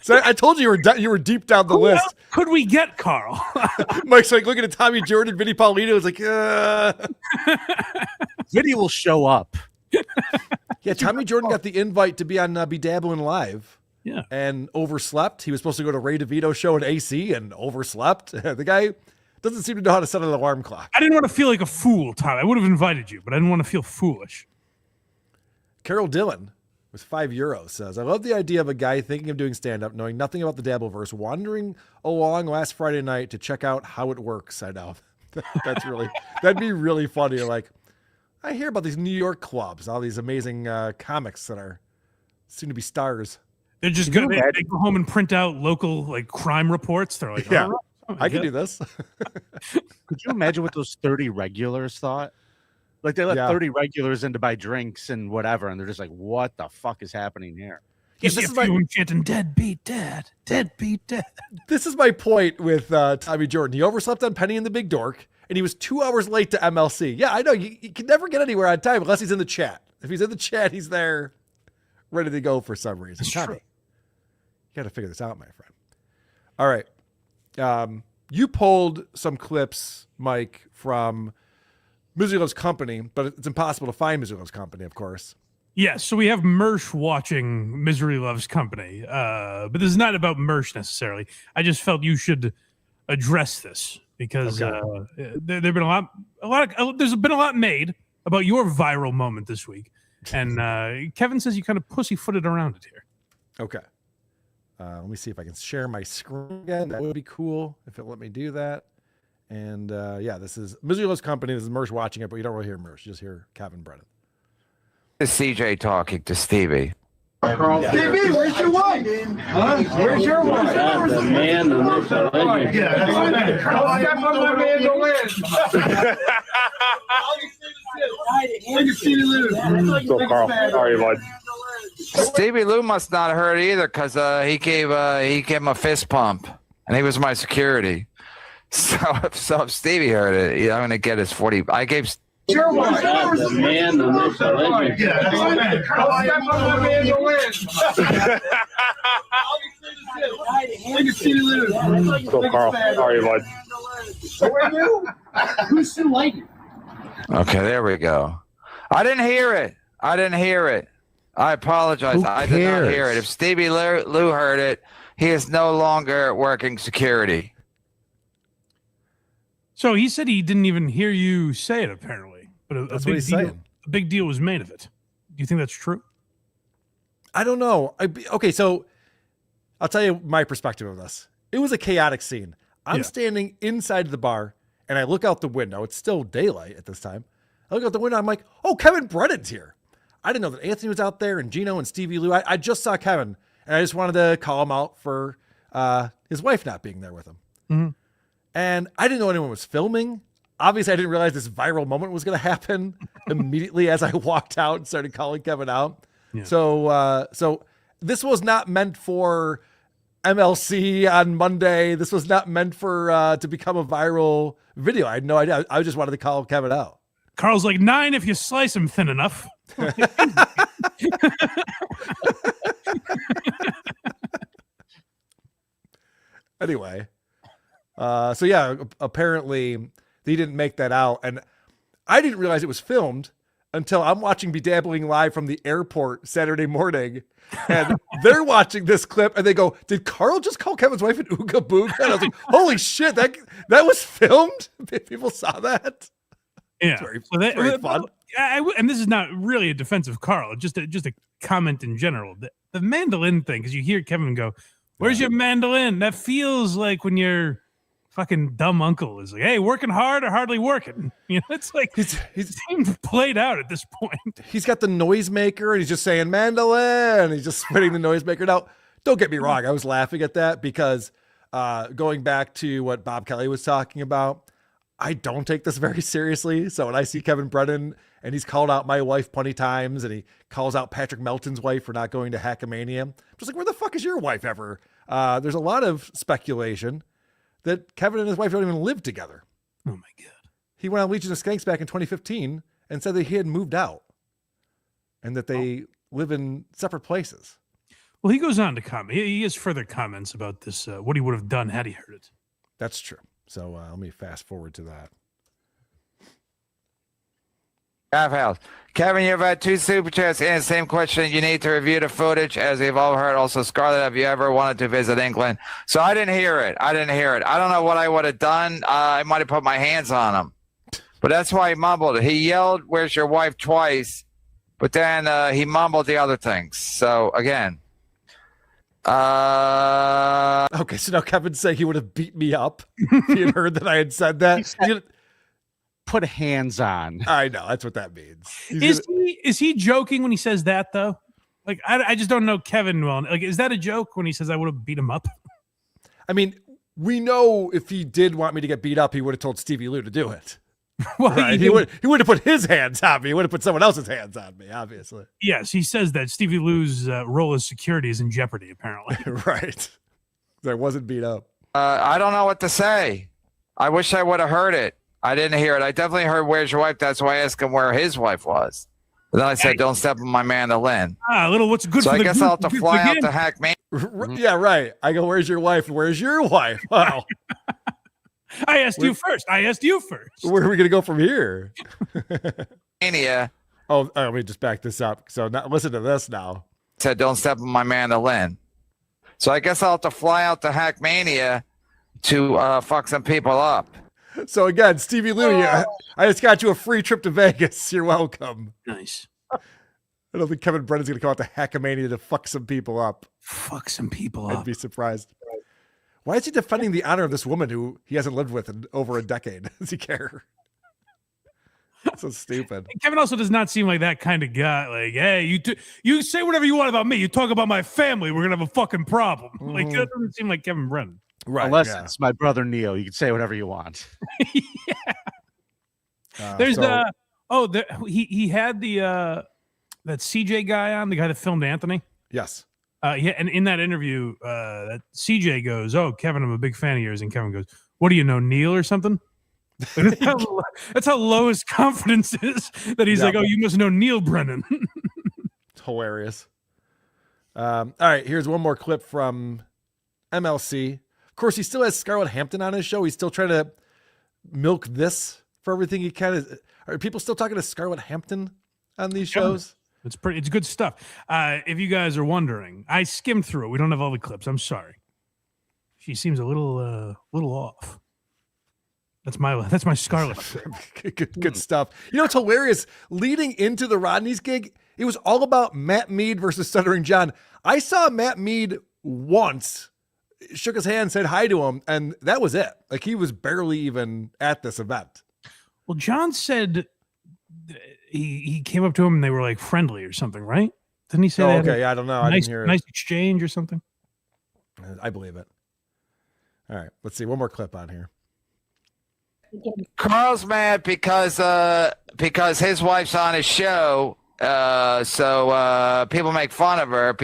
So I told you you were deep down the list. Else could we get, Karl? Mike's like looking at Tommy Jordan, Vinnie Paulino is like, Vinnie will show up. Yeah, Tommy Jordan got the invite to be on Be Dabbling Live. Yeah. And overslept. He was supposed to go to Ray DeVito show in AC and overslept. The guy doesn't seem to know how to set an alarm clock. I didn't want to feel like a fool, Tom. I would have invited you, but I didn't want to feel foolish. Carol Dillon with €5 says, I love the idea of a guy thinking of doing stand-up, knowing nothing about the Dabbleverse, wandering along last Friday night to check out how it works. I know. That'd be really funny. Like, I hear about these New York clubs, all these amazing comics that are soon to be stars. They're just going to go home and print out local crime reports. They're like, yeah, right, I can do this. Could you imagine what those 30 regulars thought? Like they let 30 regulars in to buy drinks and whatever, and they're just like, "What the fuck is happening here?" You see a few chanting "Dead beat dead, dead beat dead." This is my point with Tommy Jordan. He overslept on Penny and the Big Dork, and he was 2 hours late to MLC. Yeah, I know you can never get anywhere on time unless he's in the chat. If he's in the chat, he's there, ready to go for some reason. Tommy, you got to figure this out, my friend. All right, you pulled some clips, Mike, from Misery Loves Company, but it's impossible to find Misery Loves Company, of course. Yes, so we have Mersh watching Misery Loves Company, but this is not about Mersh necessarily. I just felt you should address this because there've been there's been a lot made about your viral moment this week, and Kevin says you kind of pussyfooted around it here. Okay, let me see if I can share my screen again. That would be cool if it let me do that. And yeah, this is Misery Loves Company. This is Mersh watching it, but you don't really hear Mersh. You just hear Kevin Brennan. This is CJ talking to Stevie. Stevie, where's your wife? Huh? Where's your wife? The man, the myth, the legend. Yeah, that's what I meant. I'll step on my mandolin. Look at Stevie Lou. So, Carl, sorry, bud. Stevie Lou must not have heard either because he gave him a fist pump, and he was my security. So if Stevie heard it, I'm gonna get his 40. I gave. Your wife. The man, the myth, the legend. Yeah, that's what I meant. I'll step on my mandolin. Look at Stevie Lou. So, Carl, sorry, bud. Where are you? Who's still lighting? Okay, there we go. I didn't hear it. I apologize. I did not hear it. If Stevie Lou heard it, he is no longer working security. So he said he didn't even hear you say it, apparently. But That's what he's saying. A big deal was made of it. Do you think that's true? I don't know. Okay, so I'll tell you my perspective of this. It was a chaotic scene. I'm standing inside the bar, and I look out the window. It's still daylight at this time. I look out the window. I'm like, oh, Kevin Brennan's here. I didn't know that Anthony was out there, and Geno and Stevie Lou. I just saw Kevin, and I just wanted to call him out for his wife not being there with him. Mm-hmm. And I didn't know anyone was filming. Obviously, I didn't realize this viral moment was going to happen immediately as I walked out and started calling Kevin out. Yeah. So this was not meant for MLC on Monday. This was not meant for to become a viral video. I had no idea. I just wanted to call Kevin out. Carl's like 9 if you slice him thin enough. Anyway, so yeah, apparently they didn't make that out, and I didn't realize it was filmed until I'm watching Be Dabbling live from the airport Saturday morning, and they're watching this clip, and they go, "Did Karl just call Kevin's wife an ooga booga?" And I was like, "Holy shit, that was filmed! People saw that." Yeah, it's very fun. And this is not really a defense of Karl, just a comment in general. The mandolin thing, because you hear Kevin go, "Where's your mandolin?" That feels like when your fucking dumb uncle is like, "Hey, working hard or hardly working?" You know, it's like he's played out at this point. He's got the noisemaker, and he's just saying mandolin. He's just spinning the noisemaker. Now, don't get me wrong, I was laughing at that because going back to what Bob Kelly was talking about, I don't take this very seriously. So when I see Kevin Brennan and he's called out my wife plenty times, and he calls out Patrick Melton's wife for not going to Hackamania, I'm just like, where the fuck is your wife ever? There's a lot of speculation that Kevin and his wife don't even live together. Oh my God. He went on Legion of Skanks back in 2015 and said that he had moved out and that they live in separate places. Well, he goes on to comment. He has further comments about this, what he would have done had he heard it. That's true. So let me fast forward to that. Kevin, you've had 2 super chats and the same question. You need to review the footage, as we've all heard. Also, Scarlett, have you ever wanted to visit England? So I didn't hear it. I don't know what I would have done. I might have put my hands on him. But that's why he mumbled. He yelled, "Where's your wife?" twice. But then he mumbled the other things. So, again. Okay, so now Kevin's saying he would have beat me up if he had heard that I had said that. Put hands on. I know, that's what that means. Is he joking when he says that, though? Like, I just don't know Kevin well. Like, is that a joke when he says I would have beat him up? I mean, we know if he did want me to get beat up, he would have told Stevie Lou to do it. Well, right? He would have put his hands on me. He would have put someone else's hands on me, obviously. Yes, he says that Stevie Lou's role as security is in jeopardy, apparently. Right. I wasn't beat up. I don't know what to say. I wish I would have heard it. I didn't hear it. I definitely heard "Where's your wife?" That's why I asked him where his wife was. And then I said, "Don't step on my mandolin." A little what's good so for the I guess group, I'll have to fly out to Hack Man. Yeah, right. I go, "Where's your wife? Where's your wife?" Wow. I asked you first. Where are we going to go from here? Mania. Oh, let me just back this up. So now, listen to this now. Said, don't step on my mandolin. So I guess I'll have to fly out to Hackmania to fuck some people up. So again, Stevie Lou, I just got you a free trip to Vegas. You're welcome. Nice. I don't think Kevin Brennan's going to come out to Hackmania to fuck some people up. Fuck some people I'd up. be surprised. Why is he defending the honor of this woman who he hasn't lived with in over a decade? Does he care? So stupid. And Kevin also does not seem like that kind of guy. Like, hey, you say whatever you want about me. You talk about my family, we're gonna have a fucking problem. Like that doesn't seem like Kevin Brennan. Right. Unless it's my brother Neo. You can say whatever you want. There's he had the that CJ guy on, the guy that filmed Anthony. Yes. Yeah, and in that interview, that CJ goes, "Oh, Kevin, I'm a big fan of yours," and Kevin goes, "What do you know, Neil or something?" That's how low his confidence is. That he's like, "Oh, you must know Neil Brennan." It's hilarious. All right, here's one more clip from MLC. Of course, he still has Scarlett Hampton on his show. He's still trying to milk this for everything he can. Are people still talking to Scarlett Hampton on these shows? It's good stuff. If you guys are wondering, I skimmed through it. We don't have all the clips. I'm sorry. She seems a little off. That's my Scarlett. good stuff. You know, it's hilarious. Leading into the Rodneys gig, it was all about Matt Mead versus Stuttering John. I saw Matt Mead once, shook his hand, said hi to him, and that was it. Like, he was barely even at this event. Well, John said he came up to him and they were like friendly or something, right? Didn't he say that? Okay, I don't know. I didn't hear it. Nice exchange or something. I believe it. All right, let's see. One more clip on here. Karl's mad because his wife's on his show, so people make fun of her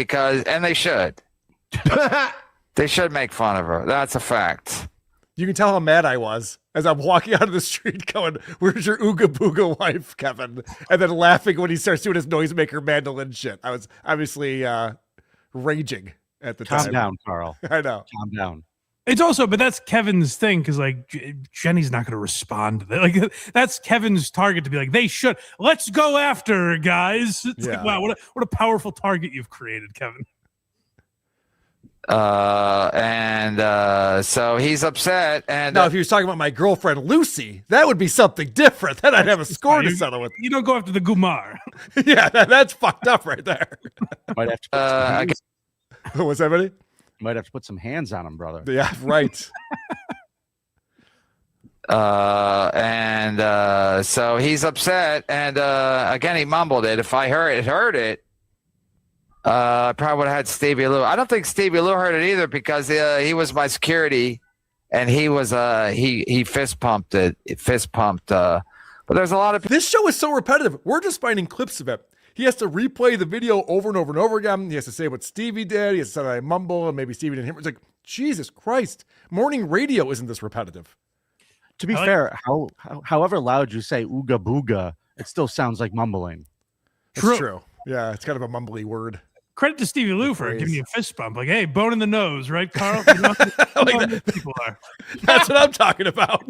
and they should. They should make fun of her. That's a fact. You can tell how mad I was as I'm walking out of the street going, "Where's your Ooga Booga wife, Kevin?" And then laughing when he starts doing his noisemaker mandolin shit. I was obviously raging at the time. Calm down, Karl. I know. Calm down. It's also, but that's Kevin's thing because like Jenny's not going to respond to that. Like that's Kevin's target to be like, they should. Let's go after her, guys. It's like, wow, what a powerful target you've created, Kevin. So he's upset. And now, if he was talking about my girlfriend Lucy, that would be something different. Then I'd have a score to settle with. You don't go after the Gumar. Yeah, that's fucked up right there. Might have to. What's that, buddy? Might have to put some hands on him, brother. Yeah, right. So he's upset, and again he mumbled it. If I heard it, I probably would have had Stevie Lou. I don't think Stevie Lou heard it either because he was my security, and he was he fist pumped it. But there's a lot of this show is so repetitive. We're just finding clips of it. He has to replay the video over and over and over again. He has to say what Stevie did. He has to say I mumble, and maybe Stevie didn't hear it. It's like, Jesus Christ. Morning radio isn't this repetitive. To be fair, however loud you say ooga booga, it still sounds like mumbling. That's true. Yeah, it's kind of a mumbly word. Credit to Stevie Lou for giving me a fist bump. Like, hey, bone in the nose, right, Karl? You know, people are. That's what I'm talking about.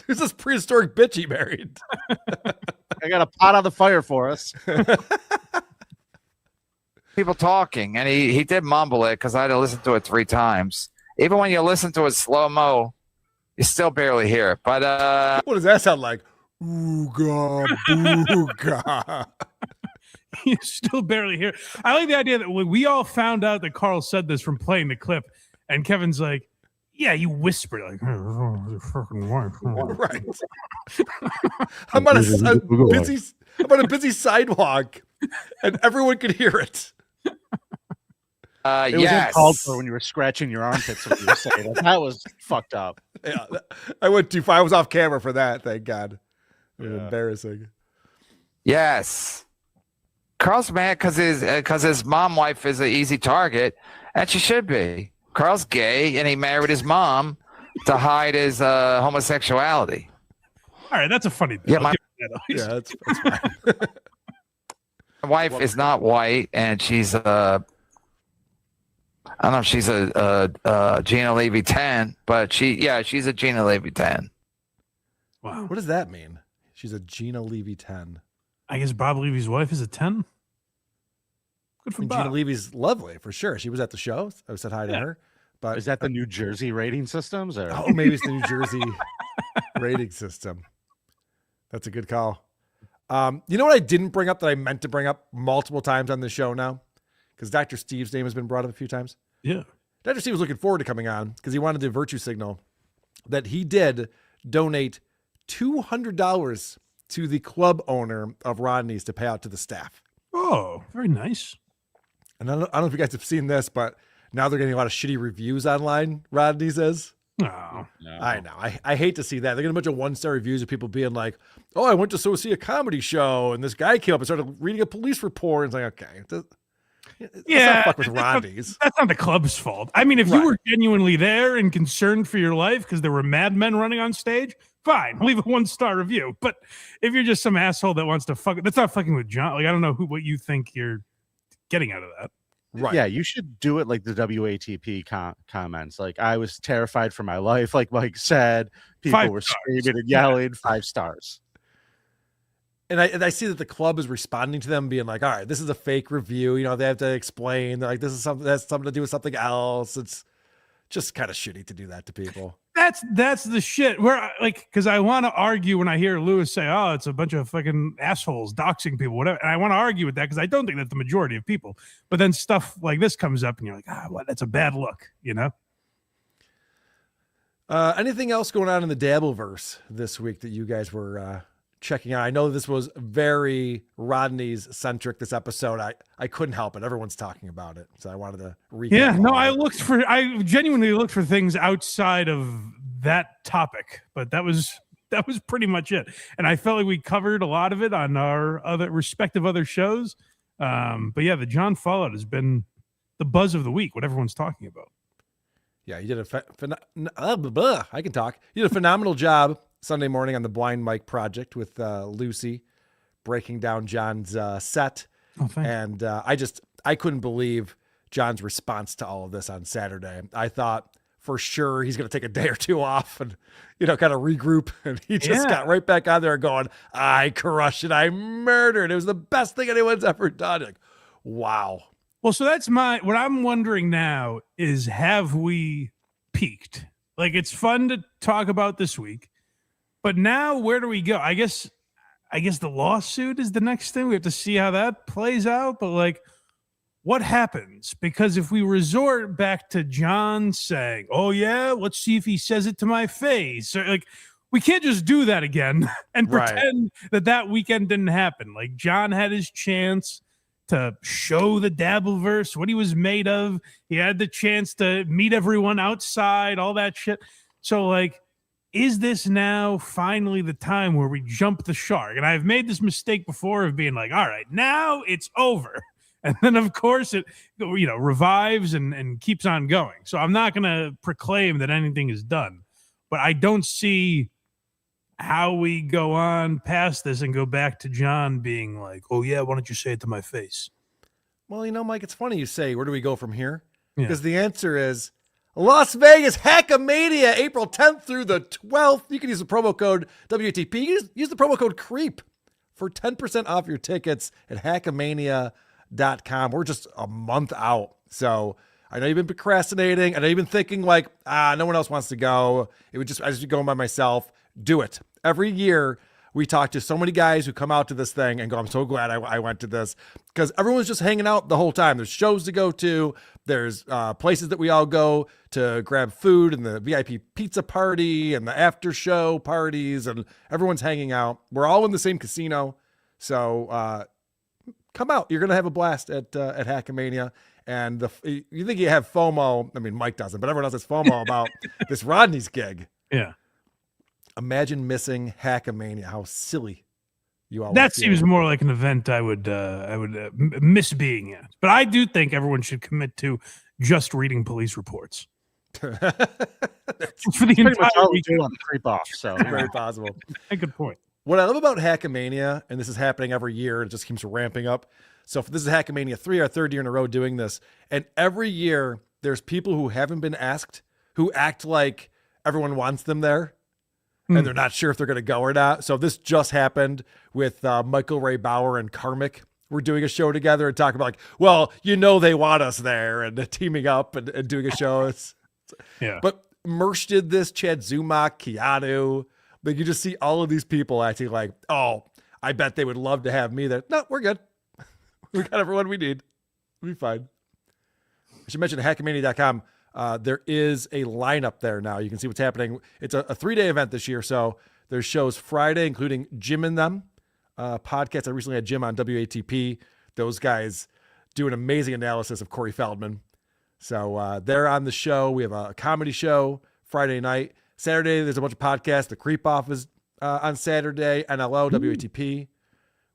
Who's this prehistoric bitch he married? I got a pot on the fire for us. people talking, and he did mumble it because I had to listen to it 3 times. Even when you listen to it slow-mo, you still barely hear it. But what does that sound like? Ooga booga. You still barely hear. I like the idea that we all found out that Karl said this from playing the clip, and Kevin's like, "Yeah, you whispered like, oh, fucking wife." Right. I'm on a busy sidewalk, and everyone could hear it. It was uncalled for when you were scratching your armpits. What you were saying. That was fucked up. Yeah, I went too far. I was off camera for that. Thank God. It was embarrassing. Yes. Karl's mad because his mom wife is an easy target, and she should be. Karl's gay, and he married his mom to hide his homosexuality. All right, that's a funny thing. Yeah, that's fine. My wife is not white, and she's I I don't know if she's a Gina Levy 10, but she's a Gina Levy 10. Wow. What does that mean? She's a Gina Levy 10. I guess Bob Levy's wife is a 10. Good for Bob. Gina Levy's lovely for sure. She was at the show. I said hi to her. But is that the New Jersey rating systems? Or? Oh, maybe it's the New Jersey rating system. That's a good call. You know what I didn't bring up that I meant to bring up multiple times on the show now? Because Dr. Steve's name has been brought up a few times. Yeah. Dr. Steve was looking forward to coming on because he wanted to virtue signal that he did donate $200 to the club owner of Rodneys to pay out to the staff. Oh, very nice. And I don't know if you guys have seen this, but now they're getting a lot of shitty reviews online, Rodney says. Oh, no. I know. I hate to see that. They're getting a bunch of one-star reviews of people being like, oh, I went to see a comedy show, and this guy came up and started reading a police report. And it's like, okay. Yeah, fuck with Rodneys. That's not the club's fault. I mean, if you were genuinely there and concerned for your life because there were madmen running on stage, fine, leave a 1-star review. But if you're just some asshole that wants to fuck, that's not fucking with John. Like, I don't know what you think you're getting out of that. Right. Yeah, you should do it like the WATP comments. Like, I was terrified for my life. Like Mike said, people 5 were stars. screaming and yelling. 5 stars. And I see that the club is responding to them being like, all right, this is a fake review. You know, they have to explain. They're like, this is something that's something to do with something else. It's just kind of shitty to do that to people. That's the shit where because I want to argue when I hear Lewis say, oh, it's a bunch of fucking assholes doxing people, whatever. And I want to argue with that because I don't think that's the majority of people. But then stuff like this comes up and you're like, what? That's a bad look, you know? Anything else going on in the Dabbleverse this week that you guys were checking out? I know this was very Rodneys centric this episode. I couldn't help it. Everyone's talking about it. So I wanted to recap. Yeah, no, I genuinely looked for things outside of that topic, but that was pretty much it. And I felt like we covered a lot of it on our other respective other shows. But yeah, the John fallout has been the buzz of the week, what everyone's talking about. Yeah, you did I can talk. You did a phenomenal job Sunday morning on the Blind Mike project with Lucy breaking down John's set. Oh, thanks. And I couldn't believe John's response to all of this on Saturday. I thought for sure he's going to take a day or two off and, kind of regroup. And he just got right back on there going, I crushed it. I murdered. It was the best thing anyone's ever done. Like, wow. Well, so that's what I'm wondering now is, have we peaked? Like, it's fun to talk about this week, but now where do we go? I guess the lawsuit is the next thing. We have to see how that plays out, but like, what happens? Because if we resort back to John saying, oh yeah, let's see if he says it to my face. Or like, we can't just do that again and pretend that weekend didn't happen. Like, John had his chance to show the Dabbleverse what he was made of. He had the chance to meet everyone outside, all that shit. So like, is this now finally the time where we jump the shark? And I've made this mistake before of being like, all right, now it's over. And then of course it, revives and keeps on going. So I'm not going to proclaim that anything is done, but I don't see how we go on past this and go back to John being like, oh yeah, why don't you say it to my face? Well, Mike, it's funny you say, where do we go from here? Yeah. Because the answer is Las Vegas Hackamania, April 10th through the 12th. You can use the promo code WTP. Use the promo code CREEP for 10% off your tickets at hackamania.com. We're just a month out. So I know you've been procrastinating. I know you've been thinking like, no one else wants to go. I just be going by myself. Do it. Every year we talk to so many guys who come out to this thing and go, I'm so glad I went to this, because everyone's just hanging out the whole time. There's shows to go to. There's places that we all go to grab food, and the VIP pizza party and the after show parties, and everyone's hanging out. We're all in the same casino. So come out. You're going to have a blast at Hackamania. And you think you have FOMO. I mean, Mike doesn't, but everyone else has FOMO about this Rodney's gig. Yeah. Imagine missing Hackamania. How silly you all. That seems more like an event I would miss being at. But I do think everyone should commit to just reading police reports. For the entire weekend on the creep off. So very possible. A good point. What I love about Hackamania, and this is happening every year, it just keeps ramping up. So if this is Hackamania 3, our third year in a row doing this, and every year there's people who haven't been asked who act like everyone wants them there. And they're not sure if they're going to go or not. So this just happened with Michael Ray Bauer and Karmic. We're doing a show together and talking about like, well, they want us there and teaming up and doing a show. Yeah. But Mersh did this, Chad Zumock, Keanu. Like you just see all of these people acting like, oh, I bet they would love to have me there. No, we're good. We got everyone we need. We'll be fine. I should mention hackmania.com. There is a lineup there now. You can see what's happening. It's a 3-day event this year. So there's shows Friday, including Jim and Them podcast. I recently had Jim on WATP. Those guys do an amazing analysis of Corey Feldman. So they're on the show. We have a comedy show Friday night. Saturday, there's a bunch of podcasts. The Creep Off is on Saturday. NLO, WATP.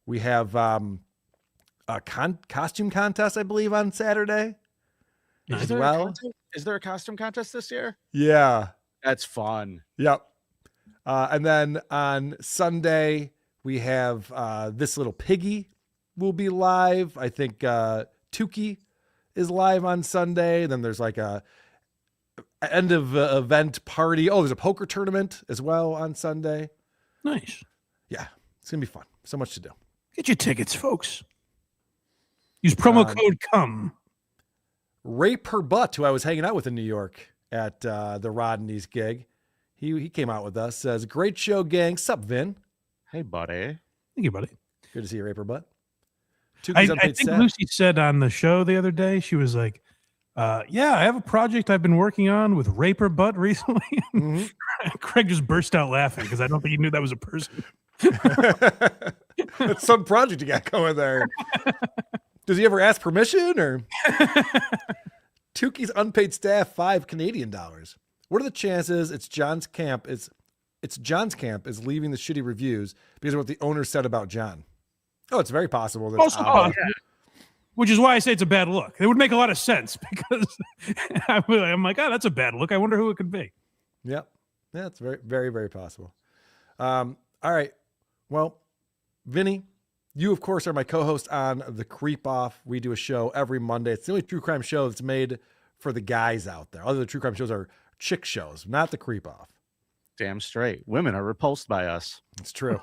We have a costume contest, I believe, on Saturday. Is there a costume contest this year? Yeah. That's fun. Yep. And then on Sunday, we have This Little Piggy will be live. I think Tukey is live on Sunday. Then there's like a end of event party. Oh, there's a poker tournament as well on Sunday. Nice. Yeah. It's going to be fun. So much to do. Get your tickets, folks. Use promo code COME. Ray Perbutt, who I was hanging out with in New York at the Rodneys gig, he came out with us. Says, great show, gang. Sup, Vin? Hey, buddy. Thank you, buddy. Good to see you, Ray Perbutt. I think Lucy said on the show the other day, she was like, yeah, I have a project I've been working on with Ray Perbutt recently. Mm-hmm. Craig just burst out laughing because I don't think he knew that was a person. That's some project you got going there. Does he ever ask permission or? Tukey's unpaid staff, $5 Canadian. What are the chances it's John's camp is leaving the shitty reviews because of what the owner said about John? Oh, it's very possible. That's also possible. Which is why I say it's a bad look. It would make a lot of sense because I'm like, oh, that's a bad look. I wonder who it could be. Yep. Yeah, it's very, very, very possible. All right. Well, Vinny, you, of course, are my co-host on The Creep Off. We do a show every Monday. It's the only true crime show that's made for the guys out there. Other true crime shows are chick shows, not The Creep Off. Damn straight. Women are repulsed by us. It's true.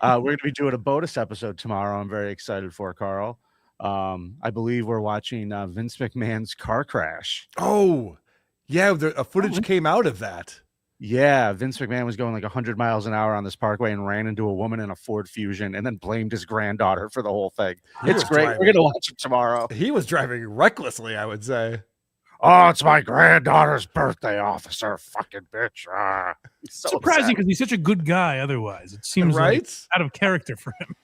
We're going to be doing a bonus episode tomorrow. I'm very excited for, Carl. I believe we're watching Vince McMahon's car crash. Oh, yeah. A footage came out of that. Yeah, Vince McMahon was going like 100 miles an hour on this parkway and ran into a woman in a Ford Fusion and then blamed his granddaughter for the whole thing. It's great. We're going to watch it tomorrow. He was driving recklessly, I would say. Oh, it's my granddaughter's birthday, officer. Fucking bitch. So surprising because he's such a good guy otherwise. It seems like out of character for him.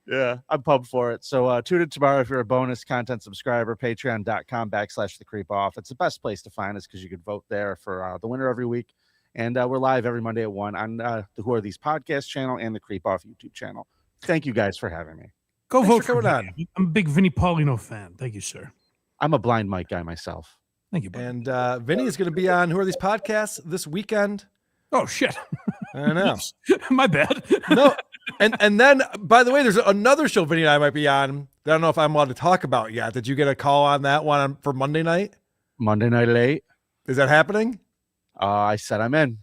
Yeah, I'm pumped for it. So tune in tomorrow if you're a bonus content subscriber, patreon.com/thecreepoff. It's the best place to find us because you can vote there for the winner every week. And we're live every Monday at 1 on the Who Are These podcast channel and the Creep Off YouTube channel. Thank you guys for having me. Go vote for Vinny. I'm a big Vinnie Paulino fan. Thank you, sir. I'm a blind mic guy myself. Thank you, buddy. And Vinny is going to be on Who Are These podcasts this weekend. Oh, shit. I know. My bad. No. And then, by the way, there's another show Vinny and I might be on that I don't know if I'm allowed to talk about yet. Did you get a call on that one for Monday night? Monday night at 8. Is that happening? I said I'm in.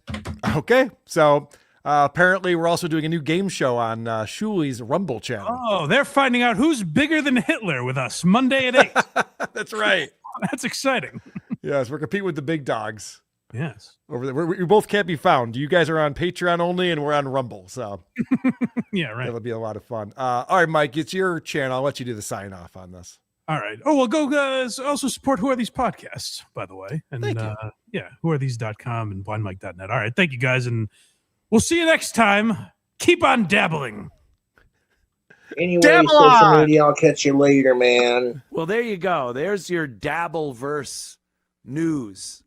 Okay. So apparently we're also doing a new game show on Shuli's Rumble channel. Oh, they're finding out who's bigger than Hitler with us Monday at 8. That's right. That's exciting. Yes, we're competing with the big dogs. Yes. Over there. We both can't be found. You guys are on Patreon only and we're on Rumble. So yeah, right. That'll be a lot of fun. All right, Mike, it's your channel. I'll let you do the sign off on this. All right. Oh, well, go also support Who Are These podcasts, by the way. And thank you. Yeah, whoarethese.com and blindmike.net. All right. Thank you guys. And we'll see you next time. Keep on dabbling. Anyway, social media, I'll catch you later, man. Well, there you go. There's your Dabbleverse news.